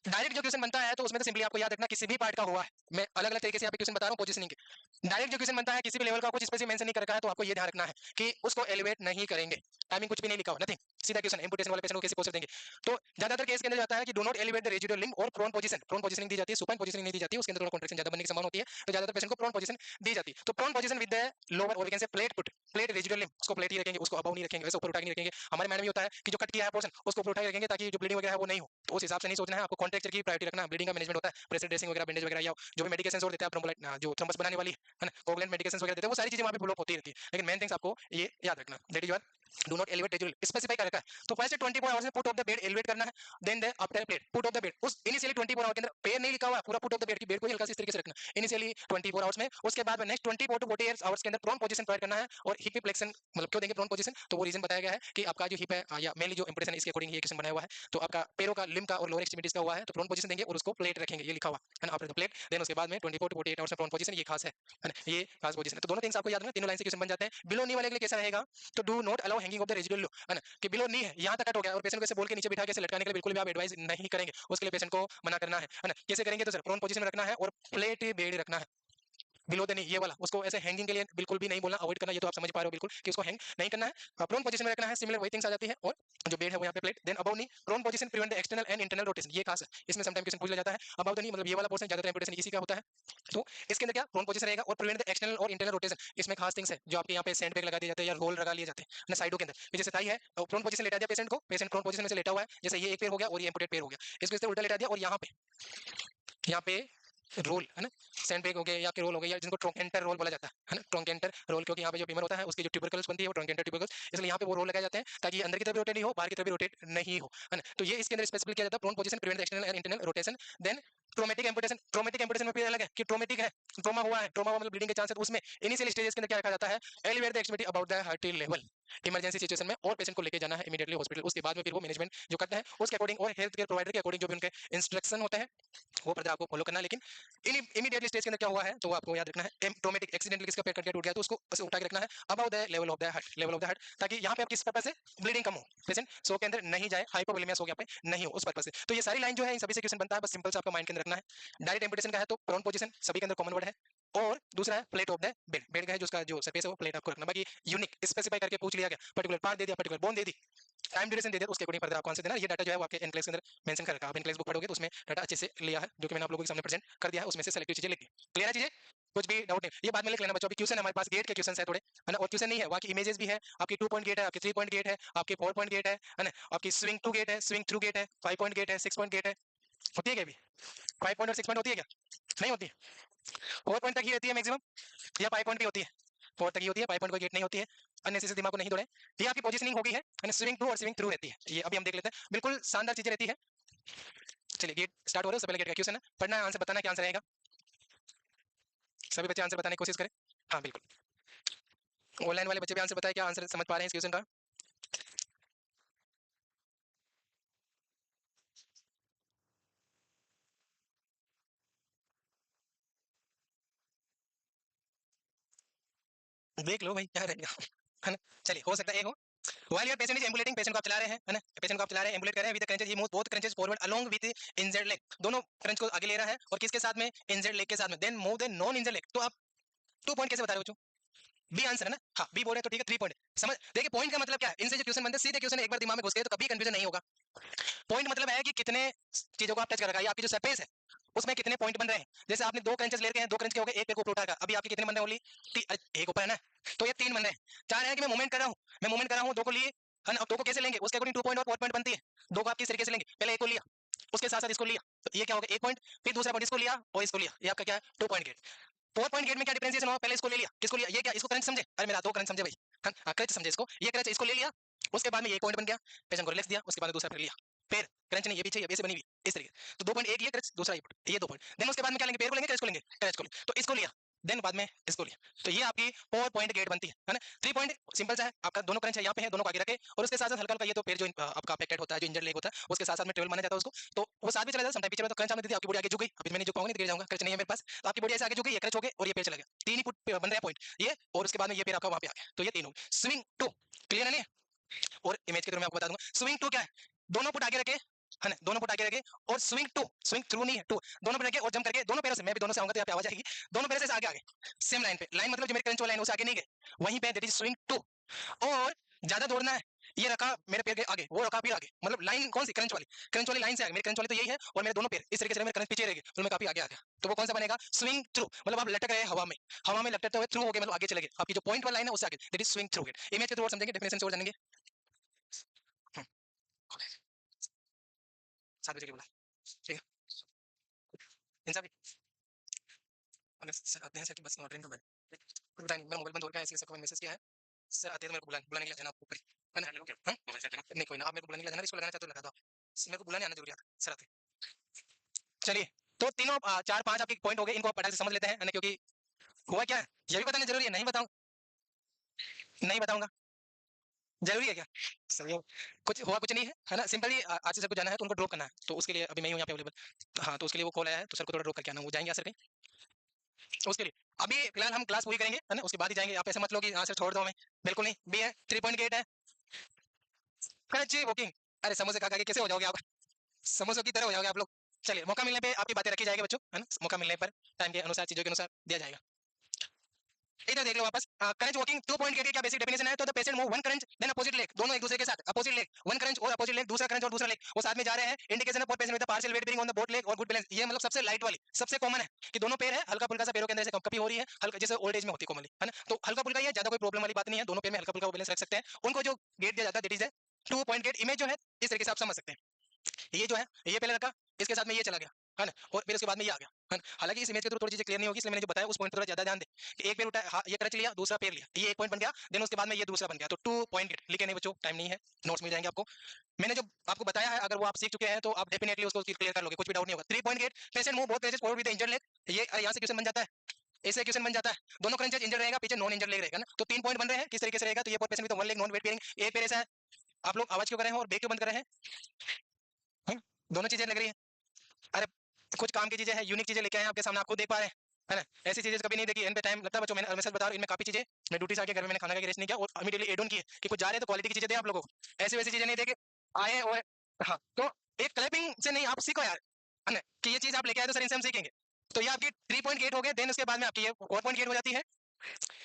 डायरेक्ट जो क्वेश्चन बनता है तो उसमें तो सिंपली आपको याद रखना किसी भी पार्ट का हुआ है, मैं अलग अलग तरीके से यहाँ पे क्वेश्चन बता रहा हूँ पोजीशनिंग के। डायरेक्ट जो क्वेश्चन बनता है किसी भी लेवल का कुछ स्पेसिफिक मेंशन नहीं कर रखा है तो आपको ये ध्यान रखना है कि उसको एलिवेट नहीं करेंगे, टाइमिंग कुछ भी नहीं लिखा हो, नथिंग, सीधा क्वेश्चन इंपुटेशन वाले पेशेंट को कैसे पोस्टर देंगे। तो ज्यादातर केस के अंदर जाता है कि do not elevate the residual limb और प्रोन पोजीशन, प्रोन पोजीशनिंग दी जाती है, सुपाइन पोजीशनिंग नहीं दी जाती है, उसके अंदर थोड़ा कॉन्ट्रैक्शन ज्यादा बनने की संभावना होती है, तो ज्यादातर पेशेंट को प्रोन पोजीशन दी जाती है। तो prone position with the lower और we can say flat put, flat residual limb, उसको प्लेट ही रखेंगे, उसको अबव नहीं रखेंगे, वैसे ऊपर उठा के नहीं रखेंगे। हमारे माइंड में होता है कि जो कट किया है पोर्शन उसको ऊपर उठा के रखेंगे ताकि जो ब्लीडिंग वगैरह है वो नहीं हो, तो उस हिसाब से नहीं सोचना है, आपको कॉन्ट्रैक्चर की प्रायोरिटी रखना है। ब्लीडिंग का मैनेजमेंट होता है, प्रेशर ड्रेसिंग वगैरह, बैंडेज वगैरह या जो भी मेडिकेशन और देते हैं थ्रोम्बोलाइट, जो थ्रम्बस बनाने वाली है ना, कोगुलेंट मेडिकेशन वगैरह देते हैं, वो सारी चीजें वहां पे फॉलो होती रहती है, लेकिन मेन थिंग्स आपको ये याद रखना, that is your do not elevate residual, specify कर रखा है। तो फर्स्ट 24 आवर्स में foot of the bed elevate करना है, then the after plate foot of the bed, उस इनिशियली 24 आवर के अंदर पेयर नहीं लिखा हुआ है, पूरा पुट ऑफ द बेड की बेड को हल्का सी इस तरीके से रखना इनिशियली 24 आवर्स में। उसके बाद में नेक्स्ट 24 टू 48 आवर्स के अंदर प्रोन पोजीशन प्रोवाइड करना है और हिप फ्लेक्शन, मतलब क्यों देंगे प्रोन पोजीशन, तो वो रीजन बताया गया है कि आपका जो हिप है या मेनली जो इंप्रेशन इसके अकॉर्डिंग ये क्वेश्चन बनाया हुआ है, तो आपका पैरों का लिम्ब का और लोअर एक्सट्रीमिटीज का हुआ है तो प्रोन पोजीशन देंगे और उसको प्लेट रखेंगे, ये लिखा हुआ है ना, आफ्टर द प्लेट। देन उसके बाद में 24 टू 48 आवर्स में प्रोन पोजीशन, ये खास है ना, ये खास पोजीशन है। तो दोनों थिंग्स आपको याद रखना, तीनों लाइन से क्वेश्चन बन जाते हैं। बिलो नी वाले के लिए कैसा रहेगा, तो do not allow hanging of the residual, है ना, कि बिलो नी है यहाँ तक कट हो गया और पेशेंट को ऐसे बोल के नीचे बिठा के ऐसे लटकाने के लिए बिल्कुल भी आप एडवाइस नहीं करेंगे, उसके लिए पेशेंट को मना करना है ना। कैसे करेंगे, तो सर प्रोन पोजीशन में रखना है और प्लेट बेड रखना है, बिलो द नी ये वाला, उसको ऐसे हैंगिंग के लिए बिल्कुल भी नहीं बोलना, अवॉइड करना, ये तो आप समझ पा रहे हो बिल्कुल कि उसको हैंग नहीं करना है, प्रोन पोजीशन में रखना है, सिमिलर वही थिंग्स आ जाती है। और जो बेड है वो यहाँ पे plate, then above knee prone position prevent the external and internal rotation, ये खास है, इसमें समटाइम क्वेश्चन पूछ लिया जाता है। अबव द नी मतलब ये वाला पोर्शन ज्यादातर इंपोर्टेशन इसी का होता है, तो इसके अंदर क्या प्रोन पोजीशन रहेगा और प्रिवेंट द एक्सटर्नल और इंटरनल रोटेशन, इसमें खास थिंग्स है जो आपके यहाँ पे सैंड बैग लगा दिए जाते हैं या रोल लगा लिए जाते हैं ना साइडों के अंदर, जैसे थाई है प्रोन पोजीशन लेटा दिया पेशेंट को, पेशेंट प्रोन पोजीशन में से लेटा हुआ है, जैसे ये एक पैर हो गया और ये एम्पुटेड पैर हो गया, इसको इस तरह उल्टा लेटा दिया और यहाँ पे रोल है ना, सैंड बैग हो गए या आपके रोल हो गए या जिनको ट्रोंकेंटर रोल बोला जाता है ना, ट्रोंकेंटर रोल, क्योंकि यहाँ पे जो फीमर होता है उसकी जो ट्यूबरकल्स बनती है वो ट्रोंकेंटर ट्यूबरकल्स, इसलिए यहाँ पे वो रोल लगाए जाते हैं ताकि ये अंदर की तरफ रोटेट नहीं हो, बाहर की तरफ भी रोटेट नहीं हो, है ना। तो ये इसके अंदर स्पेसिफिक किया जाता है prone position prevent external and internal rotation. Then traumatic amputation, traumatic amputation में फिर अलग है कि ट्रोमेटिक है, ट्रोमा हुआ है, ट्रोमा मतलब ब्लीडिंग के चांस है, तो उसमें इनिशियल स्टेजेस के अंदर क्या रखा जाता है, elevate the extremity about the heart level, emergency situation में और पेशेंट को लेके जाना है इमीडिएटली हॉस्पिटल। उसके बाद में फिर वो मैनेजमेंट जो करते हैं उसके अकॉर्डिंग और हेल्थ केयर प्रोवाइडर के अकॉर्डिंग जो भी उनके इंस्ट्रक्शन होते हैं वो फर्दर आपको फॉलो करना है। लेकिन इमीडिएटली स्टेज के अंदर क्या हुआ है तो आपको याद रखना है, ट्रोमेटिक एक्सीडेंटली किसका पैर कट गया टूट गया तो उसको ऐसे उठा के रखना है above the level of the heart, level of the heart, ताकि यहाँ पे आप किस पर्पस से ब्लीडिंग कम हो, पेशेंट सो के अंदर नहीं जाए, हाइपोवोलेमिया सो के पे नहीं हो, उस पर्पस से। तो ये सारी लाइन जो है इन सभी से क्वेश्चन बनता है, बस सिंपल से आपका माइंड के अंदर रखना है। डायरेक्ट एम्पुटेशन का है तो प्रोन पोजीशन सभी के अंदर कॉमन वर्ड है, और दूसरा है plate of the bed, bed का है जो उसका जो सरफेस है वो प्लेट आपको रखना, बाकी यूनिक स्पेसिफाई करके पूछ लिया गया, पर्टिकुलर पार्ट दे दिया, पर्टिकुलर बोन दे दी, टाइम ड्यूरेशन दे दिया, उसके अकॉर्डिंग फर्दर आपको आंसर देना। ये डाटा जो है वो आपके एनक्लेव्स के अंदर मेंशन कर रखा है। आप एनक्लेव्स बुक पढ़ोगे तो उसमें डाटा अच्छे से लिया है, जो कि मैंने आप लोगों के सामने प्रेजेंट कर दिया है। उसमें से सेलेक्टिव चीजें लिखी। क्लियर है चीजें? कुछ भी डाउट नहीं, ये बाद में लिख लेना बच्चों। अभी क्वेश्चन है हमारे पास, गेट के क्वेश्चन है थोड़े, है ना, और क्वेश्चन नहीं है, वहाँ की इमेजेस भी है। आपकी 2 पॉइंट गेट है, आपकी 3 पॉइंट गेट है, आपकी 4 पॉइंट गेट है ना, आपकी स्विंग टू गेट है, स्विंग थ्रू गेट है, 5 पॉइंट गेट है, 6 पॉइंट गेट है। होती है क्या अभी 5 पॉइंट और 6 पॉइंट होती है क्या? नहीं होती। 4 पॉइंट तक ही रहती है मैक्सिमम, या 5 पॉइंट भी होती है? 4 तक ही होती है, 5 पॉइंट कोई गेट नहीं होती है। अन्य से दिमाग को नहीं दौड़े। ये आपकी पोजीशनिंग होगी है, स्विंग टू और स्विंग थ्रू रहती है। ये अभी हम देख लेते हैं, बिल्कुल शानदार चीजें रहती है। चलिए गेट स्टार्ट हो रहा है, उससे पहले गेट का क्वेश्चन है, पढ़ना है, आंसर बताना, क्या आंसर रहेगा। सभी बच्चे आंसर बताने की कोशिश करें। हाँ बिल्कुल, ऑनलाइन वाले बच्चे भी आंसर बताए, क्या आंसर समझ पा रहे हैं इस क्वेश्चन का। देख लो भाई क्या रहेगा, है ना। चलिए हो सकता है एक हो। While your patient is ambulating, patient को आप चला रहे हैं, है ना, पेशेंट को आप चला रहे हैं, एम्बुलेट कर रहे हैं, with the crunches he move both crunches forward along with injured leg, दोनों क्रंच को आगे ले रहा है, और किसके साथ में, इंजर्ड लेग के साथ में, then move the non injured leg. तो आप 2 पॉइंट कैसे बता रहे हो बच्चों? बी आंसर है ना, हाँ बी बोल रहे हैं तो ठीक है, 3 पॉइंट समझ। देखिए पॉइंट का मतलब क्या है, इनसे जो क्वेश्चन बनते हैं सीधे क्वेश्चन एक बार दिमाग में घुस गए तो कभी कंफ्यूजन नहीं होगा। पॉइंट मतलब है कि कितने चीजों को आप टच कर रखा है, आपकी जो सरफेस है उसमें कितने पॉइंट बन रहे हैं। जैसे आपने 2 क्रंचेस ले रखे हैं, 2 क्रंच के हो गए, एक पे को ऊपर उठाएगा, अभी आपके कितने बन रहे हैं ओनली, एक ऊपर है ना, तो ये 3 बन रहे हैं। 4 है कि मैं मूवमेंट कर रहा हूँ, मैं मूवमेंट कर रहा हूँ, 2 को लिए, है ना, अब 2 को कैसे लेंगे, उसके अकॉर्डिंग 2 पॉइंट और 4 पॉइंट बनती है। 2 को आप किस तरीके से लेंगे, पहले एक को लिया, उसके साथ साथ इसको लिया, तो ये क्या हो गया 1 पॉइंट, फिर दूसरा पॉइंट इसको लिया और इसको लिया, ये आपका क्या है 2 पॉइंट गेट। 4 पॉइंट गेट में क्या डिफरेंशिएशन हुआ, पहले इसको ले लिया, किसको लिया, ये क्या, इसको क्रंच समझे, अरे मेरा 2 क्रंच समझे भाई, हाँ क्रंच समझे इसको, ये क्रंच इसको ले लिया, उसके बाद में ये पॉइंट बन गया, पेशेंट को रिलैक्स दिया, उसके बाद दूसरा फिर लिया, फिर क्रंच नहीं, ये पीछे ये से बनी हुई इस तरीके, तो 2 पॉइंट एक ये क्रंच, दूसरा ये 2 पॉइंट, देन उसके बाद में क्या लेंगे, पैर को लेंगे, क्रंच को लेंगे, क्रंच को लेंगे, तो इसको लिया, देन बाद में इसको लिया, तो ये आपकी 4 पॉइंट गेट बनती है ना। 3 पॉइंट सिंपल सा है, आपका दोनों क्रंच है यहाँ पे है, दोनों को आगे रखे, और उसके साथ साथ हल्का हल्का ये तो पैर जो आपका अफेक्टेड होता है, जो इंजर्ड लेग होता है, उसके साथ साथ में ट्रेवल माना जाता है उसको, तो वो साथ भी चला जाता है, समटाइम पीछे तो क्रंच आपने दी, आपकी बॉडी आगे झुक गई, अभी मैं नहीं झुक पाऊंगा, नहीं गिर जाऊंगा, क्रंच नहीं है मेरे पास, तो आपकी बॉडी ऐसे आगे झुक गई, ये क्रंच हो गए और ये पैर चला गया, 3 ही बन रहे हैं पॉइंट ये, और उसके बाद में ये पैर आपका वहां पे आ गया, तो ये 3 हो गए। स्विंग टू क्लियर है नहीं, और इमेज के थ्रू मैं आपको बता दूंगा, स्विंग टू क्या है, दोनों फुट आगे रखे, है ना, दोनों फुट आगे रखे, और स्विंग टू, स्विंग थ्रू नहीं है, टू, दोनों पे रखे और जंप करके दोनों पैरों से, मैं भी दोनों से आऊंगा तो यहाँ पे आवाज आएगी, दोनों पैरों से आगे आगे सेम लाइन पे, लाइन मतलब जो मेरे क्रंच वाला लाइन उससे आगे नहीं गए, वहीं पे दैट इज स्विंग टू। और ज्यादा दौड़ना है, ये रखा मेरे पैर के आगे, वो रखा फिर आगे, मतलब लाइन कौन सी, क्रंच वाली लाइन से आगे, मेरे क्रंच वाली तो यही है, और मेरे दोनों पैर इस तरीके से मेरे क्रंच पीछे रह गए, तो मैं काफी आगे आ गया, तो वो कौन सा बनेगा, स्विंग थ्रू, मतलब आप लटक रहे हैं हवा में, हवा में लटकते हुए थ्रू हो गए, मतलब आगे चले गए, आपकी जो पॉइंट वाला लाइन है उससे आगे, that is swing through gait. Image के थ्रू और समझेंगे, डेफिनेशन से और जानेंगे। 7 बजे के बोला, ठीक है, इन सब अगर सर आते हैं सर कि बस ट्रेन कब है, पता नहीं, मेरा मोबाइल बंद हो गया है, इसलिए सबको मैंने मैसेज किया है, सर आते हैं तो मेरे को बुलाने के लिए आ जाना आपको ऊपर, है ना, हाँ? नहीं कोई ना, आप मेरे को बुलाने के लिए आ जाना, इसको लगाना चाहते हो लगा दो आप, मेरे को बुलाने आना जरूरी आता सर आते। चलिए, तो तीनों 4-5 आपके पॉइंट हो गए, इनको आप पटाखे से समझ लेते हैं, है ना, क्योंकि हुआ क्या है ये भी बताना जरूरी है, नहीं बताऊं, नहीं बताऊंगा, जरूरी है क्या, सही है। कुछ हुआ कुछ नहीं है ना, सिंपली आज से सर को जाना है तो उनको ड्रॉप करना है, तो उसके लिए अभी मैं हूँ यहाँ पे अवेलेबल, हाँ तो उसके लिए वो कॉल आया है, तो सर को थोड़ा ड्रॉप करके आना, वो जाएंगे सर कहीं, उसके लिए अभी फिलहाल हम क्लास पूरी करेंगे, है ना, उसके बाद ही जाएंगे, आप ऐसे मत लो कि हाँ सर छोड़ दो हमें, बिल्कुल नहीं, बी है 3 पॉइंट गेट है, वॉकिंग, अरे समोसे खा खा के कैसे हो जाओगे आप, समोसों की तरह हो जाओगे आप लोग। चलिए मौका मिलने पे आपकी बातें रखी जाएगी बच्चों, है ना, मौका मिलने पर टाइम के अनुसार, चीजों के अनुसार दिया जाएगा। इधर देख लो वापस, क्रंच वॉकिंग 2 पॉइंट के क्या बेसिक डेफिनेशन है, तो the patient move one crunch then opposite leg, दोनों एक दूसरे के साथ अपोजिट लेग, वन क्रंच और अपोजिट लेग, दूसरा क्रंच और दूसरा लेग, वो साथ में जा रहे हैं, indication for patient with partial weight bearing on the both leg और गुड बैलेंस, ये मतलब सबसे लाइट वाली, सबसे कॉमन है कि दोनों पैर है, हल्का फुल्का सा पैरों के अंदर से कपकपी हो रही है, हल्का जैसे ओल्ड एज में होती है कॉमनली, है ना, तो हल्का फुल्का, ये ज्यादा कोई प्रॉब्लम वाली बात नहीं है, दोनों पैर में हल्का फुल्का बैलेंस रख सकते हैं, उनको जो गेट दिया जाता है that is 2 point gait, image जो है इस तरीके से आप समझ सकते हैं, ये जो है ये पहले रखा, इसके साथ में ये चला गया, है ना, और फिर उसके बाद में ये आ गया, है ना, हालांकि इस इमेज के थ्रू थोड़ी चीजें क्लियर नहीं होगी, इसलिए मैंने जो बताया उस पॉइंट पर थोड़ा ज्यादा ध्यान दे, कि एक पैर उठा, हाँ, ये क्रच लिया, दूसरा पैर लिया, ये 1 पॉइंट बन गया, देन उसके बाद में ये दूसरा बन गया, तो 2 पॉइंट गेट लिखे नहीं बच्चों, टाइम नहीं है, नोट्स मिल जाएंगे आपको, मैंने जो आपको बताया है अगर वो आप सीख चुके हैं तो आप डेफिनेटली उसको क्लियर कर लोगे, कुछ भी डाउट नहीं होगा। 3 point gait, patient move both pages forward with the injured leg, ये यहाँ से क्वेश्चन बन जाता है, ऐसे क्वेश्चन बन जाता है, दोनों क्रंचेस इंजर्ड रहेगा, पीछे नॉन इंजर्ड लेग रहेगा ना, तो 3 पॉइंट बन रहे हैं, किस तरीके से रहेगा, तो ये patient with one leg non weight bearing, एक पैर ऐसा है, आप लोग आवाज क्यों कर रहे हैं और बेक क्यों बंद कर रहे हैं, दोनों चीजें लग रही है, अरे कुछ काम की चीजें हैं, यूनिक चीजें लेके आए हैं आपके सामने, आपको देख पा रहे हैं, है ना, ऐसी चीजें कभी नहीं देखी, इन पे टाइम लगता है बच्चों, मैंने मैसेज बता रहा हूं, इनमें काफी चीजें, मैं ड्यूटी से आके घर में मैंने खाना का रेस्ट नहीं किया और इमीडिएटली एड ऑन किए कि कुछ जा रहे हैं तो क्वालिटी की चीजें दें आप लोगों को, ऐसी वैसी चीजें नहीं देके आए, और हाँ तो एक क्लैपिंग से नहीं, आप सीखो यार, है ना, कि ये चीज आप लेके आए तो सर इनसे हम सीखेंगे, तो ये आपकी 3 पॉइंट गेट हो गए, देन उसके बाद में आपकी ये 4 पॉइंट गेट हो जाती है,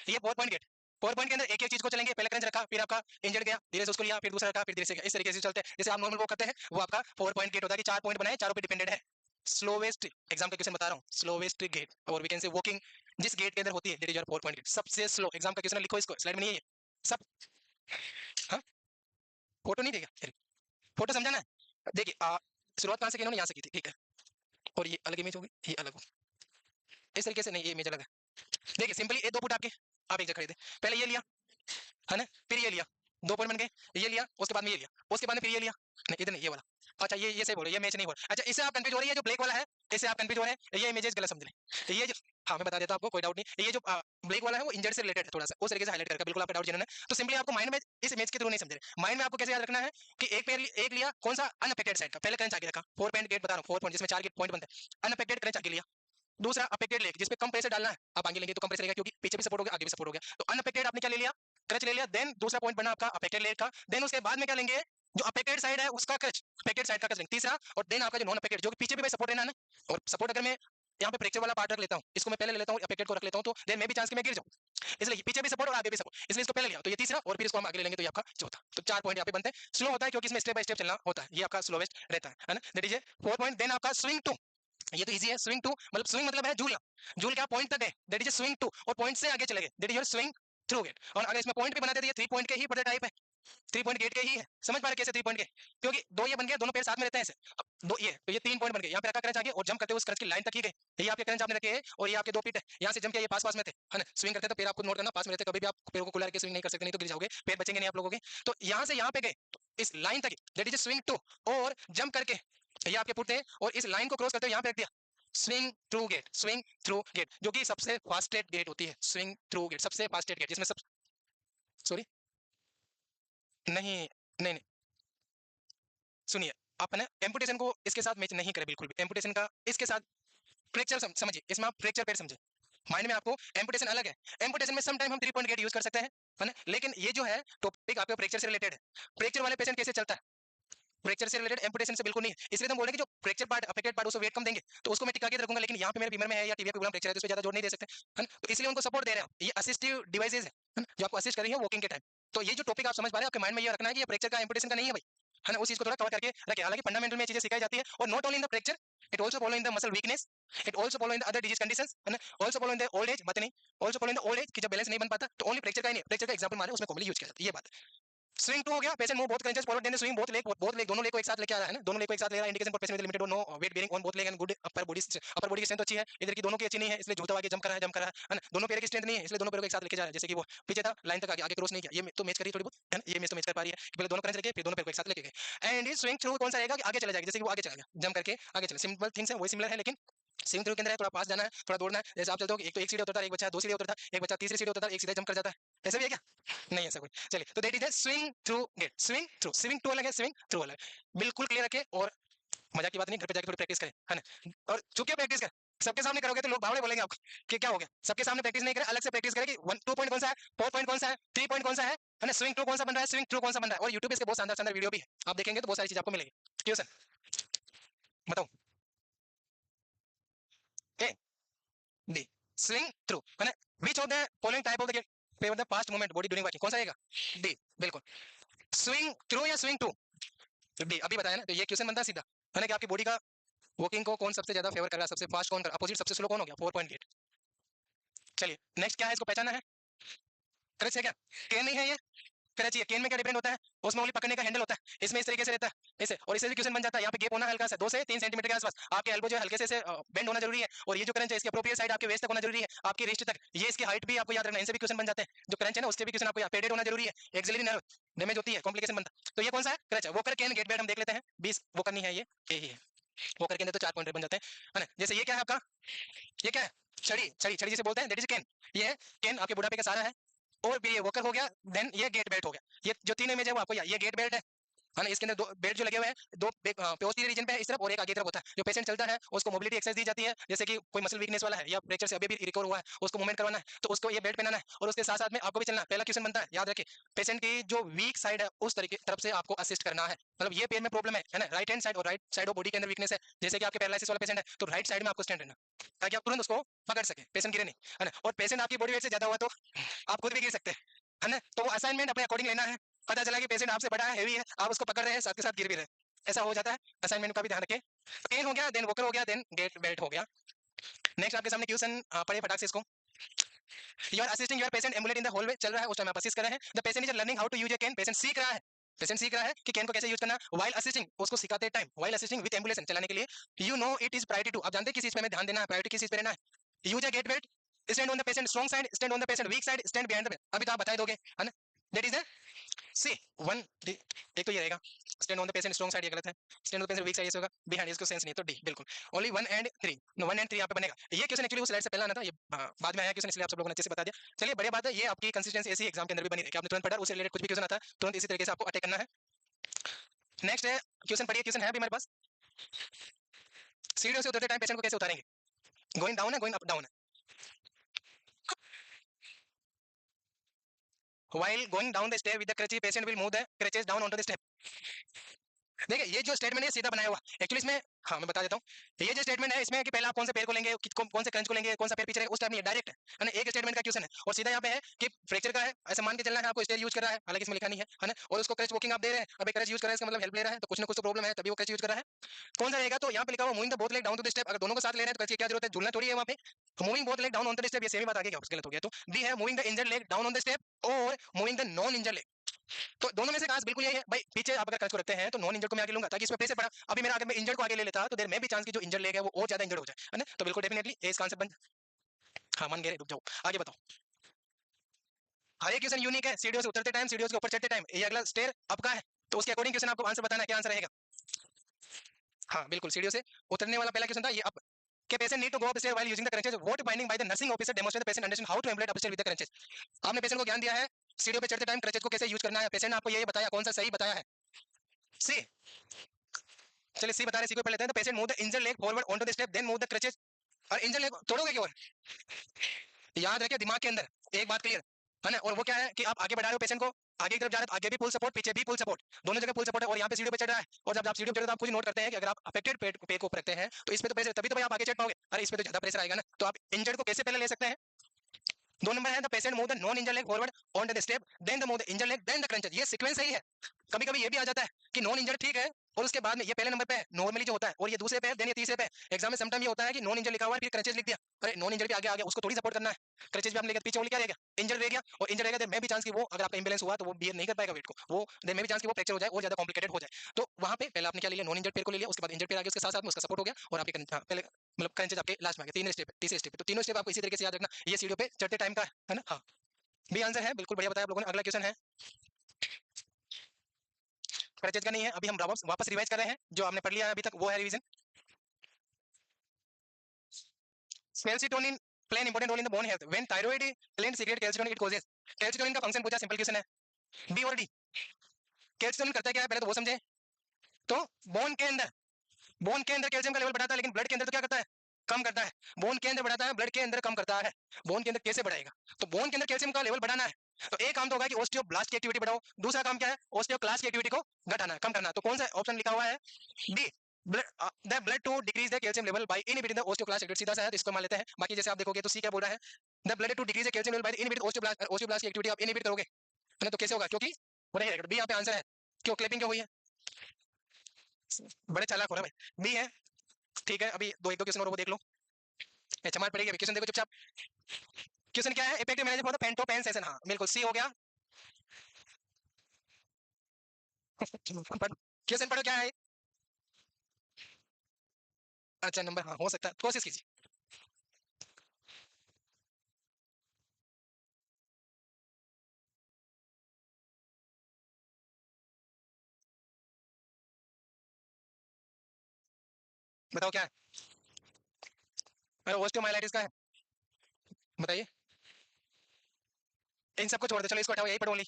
ये 4 पॉइंट गेट, पावर पॉइंट के अंदर एक एक चीज को चलेंगे, पहले करंट रखा, फिर आपका इंजर्ड गया, धीरे से उसको लिया, फिर दूसरा रखा, फिर धीरे से गया, इस तरीके से चलते हैं। जैसे आप नॉर्मल वो करते हैं, वो आपका पावर पॉइंट गेट होता है कि 4 पॉइंट बनाए, चारों पे डिपेंडेंट है। स्लोवेस्ट एग्जाम का क्वेश्चन बता रहा हूँ, स्लोवेस्ट गेट और वी कैन से वॉकिंग जिस गेट के अंदर होती है, that is your power point gait. सबसे स्लो एग्जाम का क्वेश्चन लिखो, इसको स्लाइड में नहीं है ये सब। हाँ, फोटो नहीं देगा, फोटो समझाना है। देखिए शुरुआत कहाँ से की इन्होंने, यहाँ से की थी, ठीक है, और ये अलग इमेज होगी, ये अलग होगी, इस तरीके से नहीं, ये इमेज अलग है। देखिए सिंपली ये 2 फुट आपके, आप एक जगह खरीदे, पहले ये लिया है ना, फिर ये लिया, 2 पॉइंट बन गए, ये लिया, उसके बाद में ये लिया, उसके बाद में फिर ये लिया, नहीं इधर नहीं, ये वाला। अच्छा ये सही बोल रहे, ये मैच नहीं बोल, अच्छा इससे आप कंफ्यूज हो रही है, जो ब्लैक वाला है इससे आप कंफ्यूज हो रहे हैं, ये इमेजेस गलत समझ रहे हैं। ये जो, हाँ मैं बता देता हूँ आपको, कोई डाउट नहीं, ये जो ब्लैक वाला है वो इंजर्ड से रिलेटेड है, थोड़ा सा उस तरीके से हाईलाइट करके बिल्कुल आपका डाउट जेन्युइन है। तो सिंपली आपको माइंड में इस इमेज के थ्रू नहीं समझ रहे, माइंड में आपको कैसे याद रखना है कि एक लिया कौन सा अनअफेक्टेड साइड का, पहले करंट आगे रखा, 4 पॉइंट गेट बता रहा हूँ, 4 पॉइंट जिसमें 4 गेट पॉइंट बनते हैं, अनअफेक्टेड करंट आगे लिया। दूसरा अफेक्टेड लेग जिसपे कम प्रेशर डालना है, आप आगे लेंगे तो कम प्रेशर रहेगा, क्योंकि पीछे भी सपोर्ट हो गया, आगे भी सपोर्ट हो गया, तो अनअफेक्टेड आपने क्या ले लिया, क्रच ले लिया। देन दूसरा पॉइंट बना आपका अफेक्टेड लेग का, देन उसके बाद में क्या लेंगे, जो अफेक्टेड साइड है उसका क्रच, अफेक्टेड साइड का क्रच लेंगे तीसरा, और देन आपका जो नॉन अफेक्टेड, जो कि पीछे भी भाई सपोर्ट लेना है ना, और सपोर्ट अगर मैं यहाँ पे फ्रैक्चर वाला पार्ट रख लेता हूँ, इसको मैं पहले ले लेता हूँ, अफेक्टेड को रख लेता हूँ, तो देन मैं भी चांस कि मैं गिर जाऊँ, इसलिए पीछे भी सपोर्ट और आगे भी सपोर्ट, इसलिए इसको पहले लिया, तो ये तीसरा, और फिर इसको हम आगे ले लेंगे, तो ये आपका चौथा। तो 4 पॉइंट यहाँ पे बनते हैं। स्लो होता है क्योंकि इसमें स्टेप बाय स्टेप चलना होता है, ये आपका स्लोवेस्ट रहता है ना, दैट इज 4 पॉइंट। देन आपका स्विंग टू, ये तो इजी है, स्विंग टू मतलब स्विंग मतलब है झूलना, झूल के आप पॉइंट तक गए, दैट इज स्विंग टू, और पॉइंट से आगे चले गए, that is your swing through gait. और अगर इसमें पॉइंट भी बनाते तो ये 3 पॉइंट के ही प्रोटोटाइप है, 3 पॉइंट गेट के ही है, समझ पा रहे कैसे 3 पॉइंट के, क्योंकि 2 ये बन गया, दोनों पैर साथ में रहते हैं ऐसे, अब 2 ये तो ये 3 पॉइंट बन गए, यहाँ पे रखा क्रंच आगे और जंप करते हुए उस क्रंच की लाइन तक ही गए, ये आपके क्रंच आपने रखे हैं, और ये आपके 2 पीठ है, यहाँ से जंप किया, ये पास पास में थे, है ना, स्विंग करते तो पैर आपको नोट करना पास में रहते, कभी भी आप पैरों को खुला करके स्विंग नहीं कर सकते, नहीं तो गिर जाओगे, पैर बचेंगे नहीं आप लोगों के। तो यहाँ से यहाँ पे गए, तो इस लाइन तक, दैट इज स्विंग टू, और जंप करके ये आपके पुट थे, और इस लाइन को क्रॉस करते हुए यहाँ पे रख दिया, swing through gait, swing through gait, जो कि सबसे फास्टेस्ट गेट होती है, स्विंग थ्रू गेट सबसे फास्टेस्ट गेट, जिसमें सब, सॉरी नहीं नहीं नहीं, सुनिए, आप है ना एम्पुटेशन को इसके साथ मैच नहीं करें बिल्कुल भी, एम्पुटेशन का इसके साथ फ्रैक्चर समझिए, इसमें आप फ्रैक्चर पैर समझे, माइंड में आपको एम्पुटेशन अलग है, एम्पुटेशन में सम टाइम हम 3 पॉइंट गेट यूज कर सकते हैं, है ना, लेकिन ये जो है टॉपिक आपका फ्रैक्चर से रिलेटेड है, फ्रैक्चर वाले पेशेंट कैसे चलता है, फ्रैक्चर से रिलेटेड एम्पुटेशन से बिल्कुल नहीं है, इसलिए तो हम बोल रहे हैं कि जो फ्रैक्चर पार्ट अफेक्टेड पार्ट उसको वेट कम देंगे, तो उसको मैं टिका के रखूंगा, लेकिन यहाँ पे मेरे बीमर में है या टीबीआ के फ्रैक्चर है, तो उसमें ज्यादा जोर नहीं दे सकते, है ना, तो इसलिए उनको सपोर्ट दे रहे हैं, ये असिस्टिव डिवाइसेज है ना, जो आपको असिस्ट कर रही है वॉकिंग के टाइम। तो ये जो टॉपिक आप समझ पा रहे हैं, आपके माइंड में ये रखना है कि ये फ्रैक्चर का एम्पुटेशन का नहीं है भाई, है ना, उस चीज को थोड़ा कवर करके रखें, हालांकि फंडामेंटल में चीजें सिखाई जाती है, और not only in the fracture, it also follow in the muscle weakness, it also follow in the other disease conditions, है ना, also follow in the old age, मत नहीं, also follow in the old age, कि जब बैलेंस नहीं बन पाता, तो ओनली फ्रैक्चर का ही नहीं, फ्रैक्चर का एग्जांपल मारे उसमें कॉमनली यूज किया जाता है, ये बात है। स्विंग टू हो गया, patient move both crunches forward then swing both leg दोनों लेग को एक साथ लेके आ रहा है ना, दोनों लेग को एक साथ ले रहा है, indication for patient with limited और no weight bearing on both leg and good upper body की स्ट्रेंथ अच्छी है, इधर की दोनों की अच्छी नहीं है, इसलिए झूलता हुआ आगे जंप कर रहा है ना, दोनों पैर की स्ट्रेंथ नहीं है, इसलिए दोनों पैरों को एक साथ लेके जा रहा है, जैसे कि वो पीछे था लाइन तक आगे क्रॉस नहीं किया, ये तो मैच करी थोड़ी बहुत, है ना, ये मैच तो मैच कर पा रही है कि पहले दोनों क्रंच लेके फिर दोनों पैर को एक साथ लेके गए, एंड ये स्विंग थ्रू कौन सा रहेगा कि आगे चला जाएगा, जैसे कि वो आगे चला गया जंप करके आगे चला, सिंपल थिंग्स है, वही सिमिलर है, लेकिन स्विंग थ्रू के अंदर है थोड़ा पास जाना है, थोड़ा दौड़ना है, जैसे आप चलते हो एक तो एक सीढ़ी उतरता है, एक बच्चा 2 सीढ़ी उतरता है, एक बच्चा तीसरी सीढ़ी उतरता है, एक सीधा जंप कर जाता है, ऐसा भी है क्या, नहीं ऐसा कोई, चलिए, तो that is swing through gait, swing through, swing to अलग है, स्विंग थ्रू अलग है, बिल्कुल क्लियर रखे, और मजाक की बात नहीं, घर पे जाके थोड़ी प्रैक्टिस करें, है ना, और चुप प्रैक्टिस कर, सबके सामने करोगे तो लोग बावड़े बोलेंगे आपको कि क्या हो गया, सबके सामने प्रैक्टिस नहीं करें, अलग से प्रैक्टिस करें कि 1 2 पॉइंट कौन सा है, 4 पॉइंट कौन सा है, 3 पॉइंट कौन सा है ना, स्विंग टू कौन सा बन रहा है, स्विंग थ्रू कौन सा बन रहा है, और यूट्यूब पे इसके बहुत शानदार शानदार वीडियो भी है, आप देखेंगे तो बहुत सारी चीज आपको मिलेगी। क्वेश्चन बताओ, ए डी, स्विंग थ्रू, है ना, which of the following type of the favour the fast movement body during walking, कौन सा रहेगा, डी, बिल्कुल, स्विंग थ्रू या स्विंग टू, डी अभी बताया ना, तो ये क्वेश्चन बनता है सीधा, है ना, कि आपकी बॉडी का वॉकिंग को कौन सबसे ज्यादा फेवर कर रहा है, सबसे फास्ट कौन कर, अपोजिट सबसे स्लो कौन हो गया, 4 पॉइंट गेट। चलिए नेक्स्ट क्या है, इसको पहचाना है, क्रच है क्या, केन नहीं है ये, क्रच है, केन में क्या डिपेंड होता है, उसमें ओनली पकड़ने का हैंडल होता है, इसमें इस तरीके से रहता है इसे, और इससे भी क्वेश्चन बन जाता है, यहाँ पे गैप होना हल्का सा 2 से 3 सेंटीमीटर के आसपास, आपके एल्बो जो है हल्के से बेंड होना जरूरी है, और ये जो क्रंच है इसके अप्रोप्रिएट साइड आपके वेस्ट तक होना जरूरी है, आपकी रिस्ट तक, ये इसकी हाइट भी आपको याद रखना, इनसे भी क्वेश्चन बन जाते हैं, जो क्रंच है ना उसके भी क्वेश्चन आपको पेडेड होना जरूरी है, एक्सिलरी नर्व डैमेज होती है, कॉम्प्लिकेशन बनता है, तो ये कौन सा है, क्रच है, वॉकर केन गेट बेड हम देख लेते हैं, 20 वॉकर नहीं है ये ही है, वॉकर के अंदर तो 4 पॉइंट बन जाते हैं, है ना, जैसे ये क्या है आपका, ये क्या है, छड़ी छड़ी छड़ी जिसे बोलते हैं, दैट इज केन, ये है केन आपके बुढ़ापे का सहारा है, और फिर ये वॉकर हो गया, देन ये गेट बेल्ट हो गया, ये जो 3 इमेज है वो आपको ये गेट बेल्ट है, है ना। इसके अंदर दो बेड जो लगे हुए हैं, दो पोस्टीरियर रीजन पे है इस तरफ और एक आगे की तरफ होता है। जो पेशेंट चलता है उसको मोबिलिटी एक्सरसाइज दी जाती है, जैसे कि कोई मसल वीकनेस वाला है या फ्रैक्चर से अभी भी रिकवर हुआ है, उसको मूवमेंट करवाना है तो उसको ये बेड पहनाना है, और उसके साथ साथ में आपको भी चलना है। पहला क्वेश्चन बनता है, याद रखिए, पेशेंट की जो वीक साइड है उस तरीके तरफ से आपको असिस्ट करना है। मतलब ये पैर में प्रॉब्लम है ना, राइट हैंड साइड और राइट साइड ऑफ बॉडी के अंदर वीकनेस है, जैसे कि आपके पैरालिसिस वाला पेशेंट है तो राइट साइड में आपको स्टैंड रहना, ताकि आप तुरंत उसको पकड़ सके, पेशेंट गिरे नहीं, है ना। और पेशेंट आपकी बॉडी वेट से ज्यादा हुआ तो आप खुद भी गिर सकते हैं, है ना। तो वो असाइनमेंट अपने अकॉर्डिंग लेना है। पता चला कि पेशेंट आपसे बड़ा है, हैवी है, आप उसको पकड़ रहे हैं, साथ के साथ गिर भी रहे हैं, ऐसा हो जाता है। असाइनमेंट का भी ध्यान रखें। पेन हो गया, देन वोकर हो गया, देन गेट बेल्ट हो गया। नेक्स्ट आपके सामने क्वेश्चन पढ़े फटाक से इसको। You are assisting your patient ambulate in the hallway, चल रहा है, उस टाइम आप असिस्ट कर रहे हैं। The patient is learning how to use a cane, पेशेंट सीख रहा है, पेशेंट सीख रहा है कि कैन को कैसे यूज करना है। व्हाइल असिस्टिंग, उसको सिखाते time, while assisting with ambulance चलाने के लिए, you know it is priority to, आप जानते हैं किस चीज पे हमें ध्यान देना है, प्रायोरिटी किस चीज पे रहना है। Use a gait belt, stand on the patient strong side, stand on the patient weak side, stand behind the, अभी तो आप बता दोगे, है ना। That is the C one, एक तो ये रहेगा, stand on the patient strong side ये गलत है, stand on the patient weak side ये होगा, बिहाइंड इसको सेंस नहीं है तो डी बिल्कुल। ओनली 1 एंड 3, नो 1 एंड 3 यहाँ पे बनेगा। ये क्वेश्चन एक्चुअली उस स्लाइड से पहले आना था, ये बाद में आया क्वेश्चन, इसलिए आप सब लोगों ने अच्छे से बता दिया। चलिए बढ़िया बात है, ये आपकी कंसिस्टेंसी ऐसी एग्जाम के अंदर भी बनी रही कि आपने तुरंत पढ़ा, उससे रिलेटेड कुछ भी क्वेश्चन आता है तुरंत इसी तरीके से आपको अटैक करना है। नेक्स्ट है क्वेश्चन, पढ़िए, क्वेश्चन है अभी हमारे पास, सीढ़ियों से उतरते टाइम पेशेंट को कैसे उतारेंगे, गोइंग डाउन है, गोइंग अप डाउन है। While going down the stair with the crutches, patient will move the crutches down onto the step. देखिए ये जो स्टेटमेंट है सीधा बनाया हुआ एक्चुअली इसमें, हाँ मैं बता देता हूँ, ये जो स्टेटमेंट है इसमें कि पहले आप कौन से पैर को लेंगे, कौन से क्रंच को लेंगे, कौन सा पैर पीछे रहेगा, उस टाइम नहीं, डायरेक्ट है ना, एक स्टेटमेंट का क्वेश्चन है और सीधा यहाँ पे है कि फ्रैक्चर का है, ऐसा मान के चलना है, आपको स्टेयर यूज कर रहा है, हालांकि इसमें लिखा नहीं है ना, और उसको क्रच वॉकिंग आप दे रहे हैं, अभी क्रच यूज कर रहा है, इसका मतलब हेल्प ले रहा है, तो कुछ ना कुछ तो प्रॉब्लम है तभी वो क्रच यूज कर रहा है। कौन सा रहेगा, तो यहाँ पे लिखा हुआ moving the both leg down to the step, अगर दोनों को साथ ले रहे हैं तो क्रच की क्या जरूरत है, झूलना थोड़ी है वहाँ पे, moving both leg down on the step, ये सेम ही बात आगे क्या गलत हो गया, तो डी है moving the injured leg down on the step और moving the non injured leg. तो दोनों में से कहा बिल्कुल यही है भाई, पीछे आप अगर क्रच को रखते हैं तो नॉन इंजर्ड को मैं आगे लूंगा ताकि इसमें प्रेशर पड़ा, अभी मेरा अगर मैं इंजर्ड को आगे ले लेता तो देर में भी चांस की जो इंजर्ड लेग है वो और ज्यादा इंजर्ड हो जाए, है ना। तो बिल्कुल डेफिनेटली ये इसका आंसर बन, हाँ मान गए, रुक जाओ आगे बताओ। हर एक क्वेश्चन यूनिक है, सीढ़ियों से उतरते टाइम, सीढ़ियों से ऊपर चढ़ते टाइम, ये अगला स्टेयर अप का है, तो उसके अकॉर्डिंग क्वेश्चन आपको आंसर बताना है, क्या आंसर रहेगा। हाँ बिल्कुल, सीढ़ियों से उतरने वाला पहला क्वेश्चन था ये अप के, patient need to go upstair while using the crutches, what binding by the nursing officer demonstrate the patient understand how to ambulate upstair with the crutches. आपने पेशेंट को ज्ञान दिया है सीढ़ियों पे चढ़ते टाइम क्रंचेस को कैसे यूज करना है, पेशेंट ने आपको ये बताया, कौन सा सही बताया है, सी। चलिए सी बता रहे, सी को पढ़ लेते हैं। तो patient move the injured leg forward on to the step, then move the crutches, और इंजर्ड लेग तोड़ोगे क्यों, याद रखिए दिमाग के अंदर एक बात क्लियर है ना, और वो क्या है कि आप आगे बढ़ा रहे हो पेशेंट को, आगे की तरफ जा रहे हो, आगे भी फुल सपोर्ट, पीछे भी फुल सपोर्ट, दोनों जगह फुल सपोर्ट है, और यहाँ पे सीढ़ी पे चढ़ रहा है, और जब आप सीढ़ी पे चढ़ रहे हो तो आप खुद नोट करते हैं कि अगर आप अफेक्टेड पे को रखते हैं तो इस पे तो प्रेशर, तभी तो भाई आप आगे चढ़ पाओगे, अरे इस पे तो ज्यादा प्रेशर आएगा ना, तो आप इंजर्ड को कैसे पहले ले सकते हैं। 2 नंबर है the patient move the non injured leg forward on the step, then the move the injured leg, then the crunches, ये सीक्वेंस सही है। कभी कभी ये भी आ जाता है कि नॉन इंजर्ड ठीक है और उसके बाद में ये पहले नंबर पे है नॉर्मली जो होता है, और ये दूसरे पे है, देन ये तीसरे पे है। एग्जाम में समटाइम ये होता है कि नॉन इंजर्ड लिखा हुआ है फिर क्रंचेस लिख दिया, अरे नॉन इंजर्ड भी आगे आ गया, उसको थोड़ी सपोर्ट करना है, क्रंचेस भी आपने लेकर पीछे, ओनली क्या रहेगा, इंजर्ड रह गया, और इंजर्ड रहेगा, देन में भी चांस कि वो अगर आपका इंबैलेंस हुआ तो वो बियर नहीं कर पाएगा वेट को, वो देन में भी चांस कि वो फ्रैक्चर हो जाए और ज्यादा कॉम्प्लिकेटेड हो जाए। तो वहां पे पहले आपने क्या लिया, नॉन इंजर्ड पेयर को ले लिया, उसके बाद इंजर्ड पेयर आ गया, उसके साथ साथ में उसका सपोर्ट हो गया, और आपके पहले मतलब क्रंचेस आपके लास्ट में आ गए, तीन स्टेप, तीसरे स्टेप, तो तीनों स्टेप आपको इसी तरीके से याद रखना, ये सीढ़ियों पे चढ़ते टाइम का है ना। हाँ बी आंसर है, बिल्कुल बढ़िया बताया आप लोगों ने। अगला क्वेश्चन है, क्रचेज का नहीं है, अभी हम वापस रिवाइज कर रहे हैं जो आपने पढ़ लिया है अभी तक, वो है revision. Calcitonin play an important role in the bone health, when thyroid gland secrete calcitonin it causes, calcitonin का फंक्शन पूछा, सिंपल क्वेश्चन है, बी और डी। कैल्सिटोनिन करता क्या है पहले तो वो समझे, तो बोन के अंदर, बोन के अंदर कैल्शियम का लेवल बढ़ाता है, लेकिन ब्लड के अंदर तो क्या करता है, कम करता है। बोन के अंदर बढ़ाता है, ब्लड के अंदर कम करता है। बोन के अंदर कैसे बढ़ाएगा, तो बोन के अंदर कैल्शियम का लेवल बढ़ाना है, तो एक काम तो होगा कि ऑस्टियोब्लास्ट की एक्टिविटी बढ़ाओ, दूसरा काम क्या है, ऑस्टियोक्लास्ट की एक्टिविटी को घटाना है, कम करना है। तो कौन सा ऑप्शन लिखा हुआ है, D, the blood to decrease the calcium level by inhibiting the osteoclast activity, सीधा सा है तो इसको मान लेते हैं। बाकी जैसे आप देखोगे तो सी क्या बोल रहा है, the blood to decrease the calcium level by inhibiting osteoblast, osteoblast की एक्टिविटी आप इनहिबिट करोगे, है ना, तो कैसे होगा, क्योंकि वो नहीं रहेगा। बी यहाँ पे आंसर है, क्यों क्लिपिंग क्यों हुई है, बड़े चालाक हो रहा है भाई, बी है। ठीक है, अभी दो एक दो क्वेश्चन और वो देख लो, चमाट पड़ेगी अभी, क्वेश्चन देखो चुपचाप। क्वेश्चन क्या है, इफेक्टिव मैनेजर फॉर द पेंटोपेन सेशन, हाँ बिल्कुल सी हो गया। क्वेश्चन पढ़ो क्या है, अच्छा नंबर, हाँ हो सकता है, कोशिश कीजिए। बताओ क्या है, अरे ओस्टियोमाइलाइटिस का है, बताइए। इन सबको छोड़ दो, चलो इसको हटाओ, यही पढ़ो ओनली।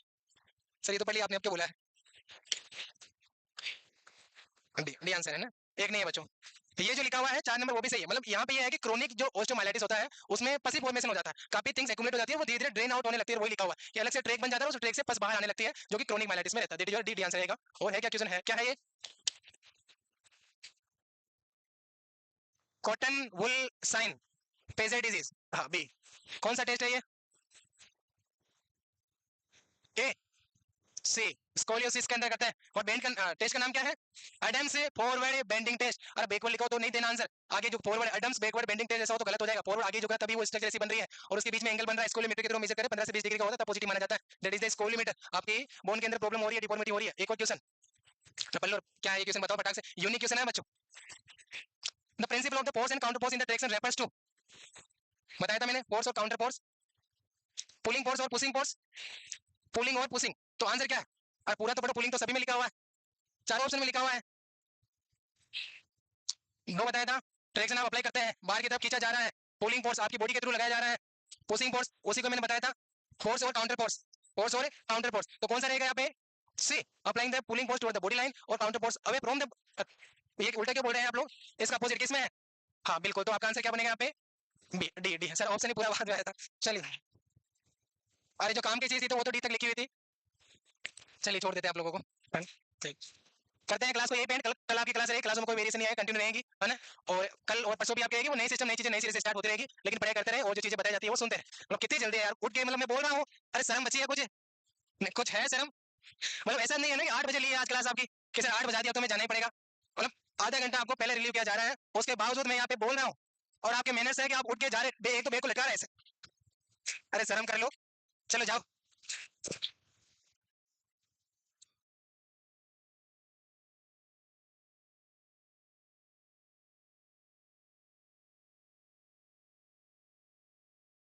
सर ये तो पढ़ लिया आपने, अब क्या बोला है, डी डी आंसर है ना, एक नहीं है बच्चों। तो ये जो लिखा हुआ है 4 नंबर वो भी सही है। मतलब यहाँ पे ये है कि क्रोनिक जो ओस्टियोमाइलाइटिस होता है उसमें पसी फॉर्मेशन हो जाता है, काफी थिंग्स एक्यूमुलेट हो जाती है, वो धीरे धीरे ड्रेन आउट होने लगती है, वही लिखा हुआ है कि अलग से ट्रैक बन जाता है, उस ट्रैक से पस बाहर आने लगती है, जो कि क्रोनिक माइलाइटिस में रहता है। डी डी आंसर रहेगा। और है क्या क्वेश्चन है, क्या है ये? Cotton wool sign paged disease, हाँ बी। कौन सा टेस्ट है ये? ए सी स्कोलियोसिस के अंदर करते हैं। और बेंड का टेस्ट का नाम क्या है? Adams forward bending test. अरे बैकवर्ड लिखो तो नहीं देना आंसर, आगे जो forward Adams backward bending test ऐसा हो तो गलत हो जाएगा। फॉरवर्ड आगे जो है तभी वो स्ट्रक्चर ऐसी बन रही है और उसके बीच में एंगल बन रहा है, स्कोलियोमीटर के थ्रू मेजर करें 15 से 20 डिग्री का होता है तब पॉजिटिव माना जाता है। That is the scoliometer. आपकी बोन के अंदर प्रॉब्लम हो रही है, डिफॉर्मिटी हो रही है। एक और क्वेश्चन पल्लू, क्या है ये क्वेश्चन बताओ फटाक से, यूनिक क्वेश्चन है बच्चों। The principle of the force and counter force in the direction refers to, बताया था मैंने, फोर्स और काउंटर फोर्स, पुलिंग फोर्स और पुशिंग फोर्स, पुलिंग और पुशिंग। तो आंसर क्या है? और पूरा तो पढ़ो, पुलिंग तो सभी में लिखा हुआ है, चारों ऑप्शन में लिखा हुआ है। दो बताया था, ट्रैक्शन आप अप्लाई करते हैं, बाहर की तरफ खींचा जा रहा है, पुलिंग फोर्स आपकी बॉडी के थ्रू लगाया जा रहा है, पुशिंग फोर्स उसी को मैंने बताया था, फोर्स और काउंटर फोर्स, फोर्स और काउंटर फोर्स। तो कौन सा रहेगा यहाँ पे? C applying the pulling force toward the body line और counter force away from the, ये उल्टा क्यों बोल रहे हैं आप लोग? इसका अपोजिट किसमें है? हाँ बिल्कुल, तो आपका आंसर क्या बनेगा यहाँ पे? B D D sir, option ही पूरा बाद में आया था। चलिए, अरे जो काम की चीज थी तो वो तो डी तक लिखी हुई थी। चलिए छोड़ देते हैं आप लोगों को, ठीक। करते हैं क्लास को यही पे एंड। कल आपकी क्लास रहेगी, क्लास में कोई वेरिएशन नहीं आएगा, कंटिन्यू रहेगी, है ना। और कल और परसों भी आपकी रहेगी, वो नई सिस्टम नई चीजें नई सिरे से स्टार्ट होती रहेगी, लेकिन पढ़ाई करते रहे और जो चीजें बताई जाती है वो सुनते रहे। मतलब कितनी जल्दी है यार, उठ के मतलब मैं बोल रहा हूँ, अरे शर्म बची है कुछ? नहीं, कुछ है शर्म? मतलब ऐसा नहीं है ना कि 8 बजे ली है आज क्लास आपकी, कि सर 8 बजा दिया तो मैं जाना ही पड़ेगा। मतलब आधा घंटा आपको पहले रिलीव किया जा रहा है, उसके बावजूद मैं यहाँ पे बोल रहा हूँ और आपके मैनर्स है कि आप उठ के जा रहे, एक तो बेग को लटका रहे हैं। अरे शर्म कर लो, चलो जाओ।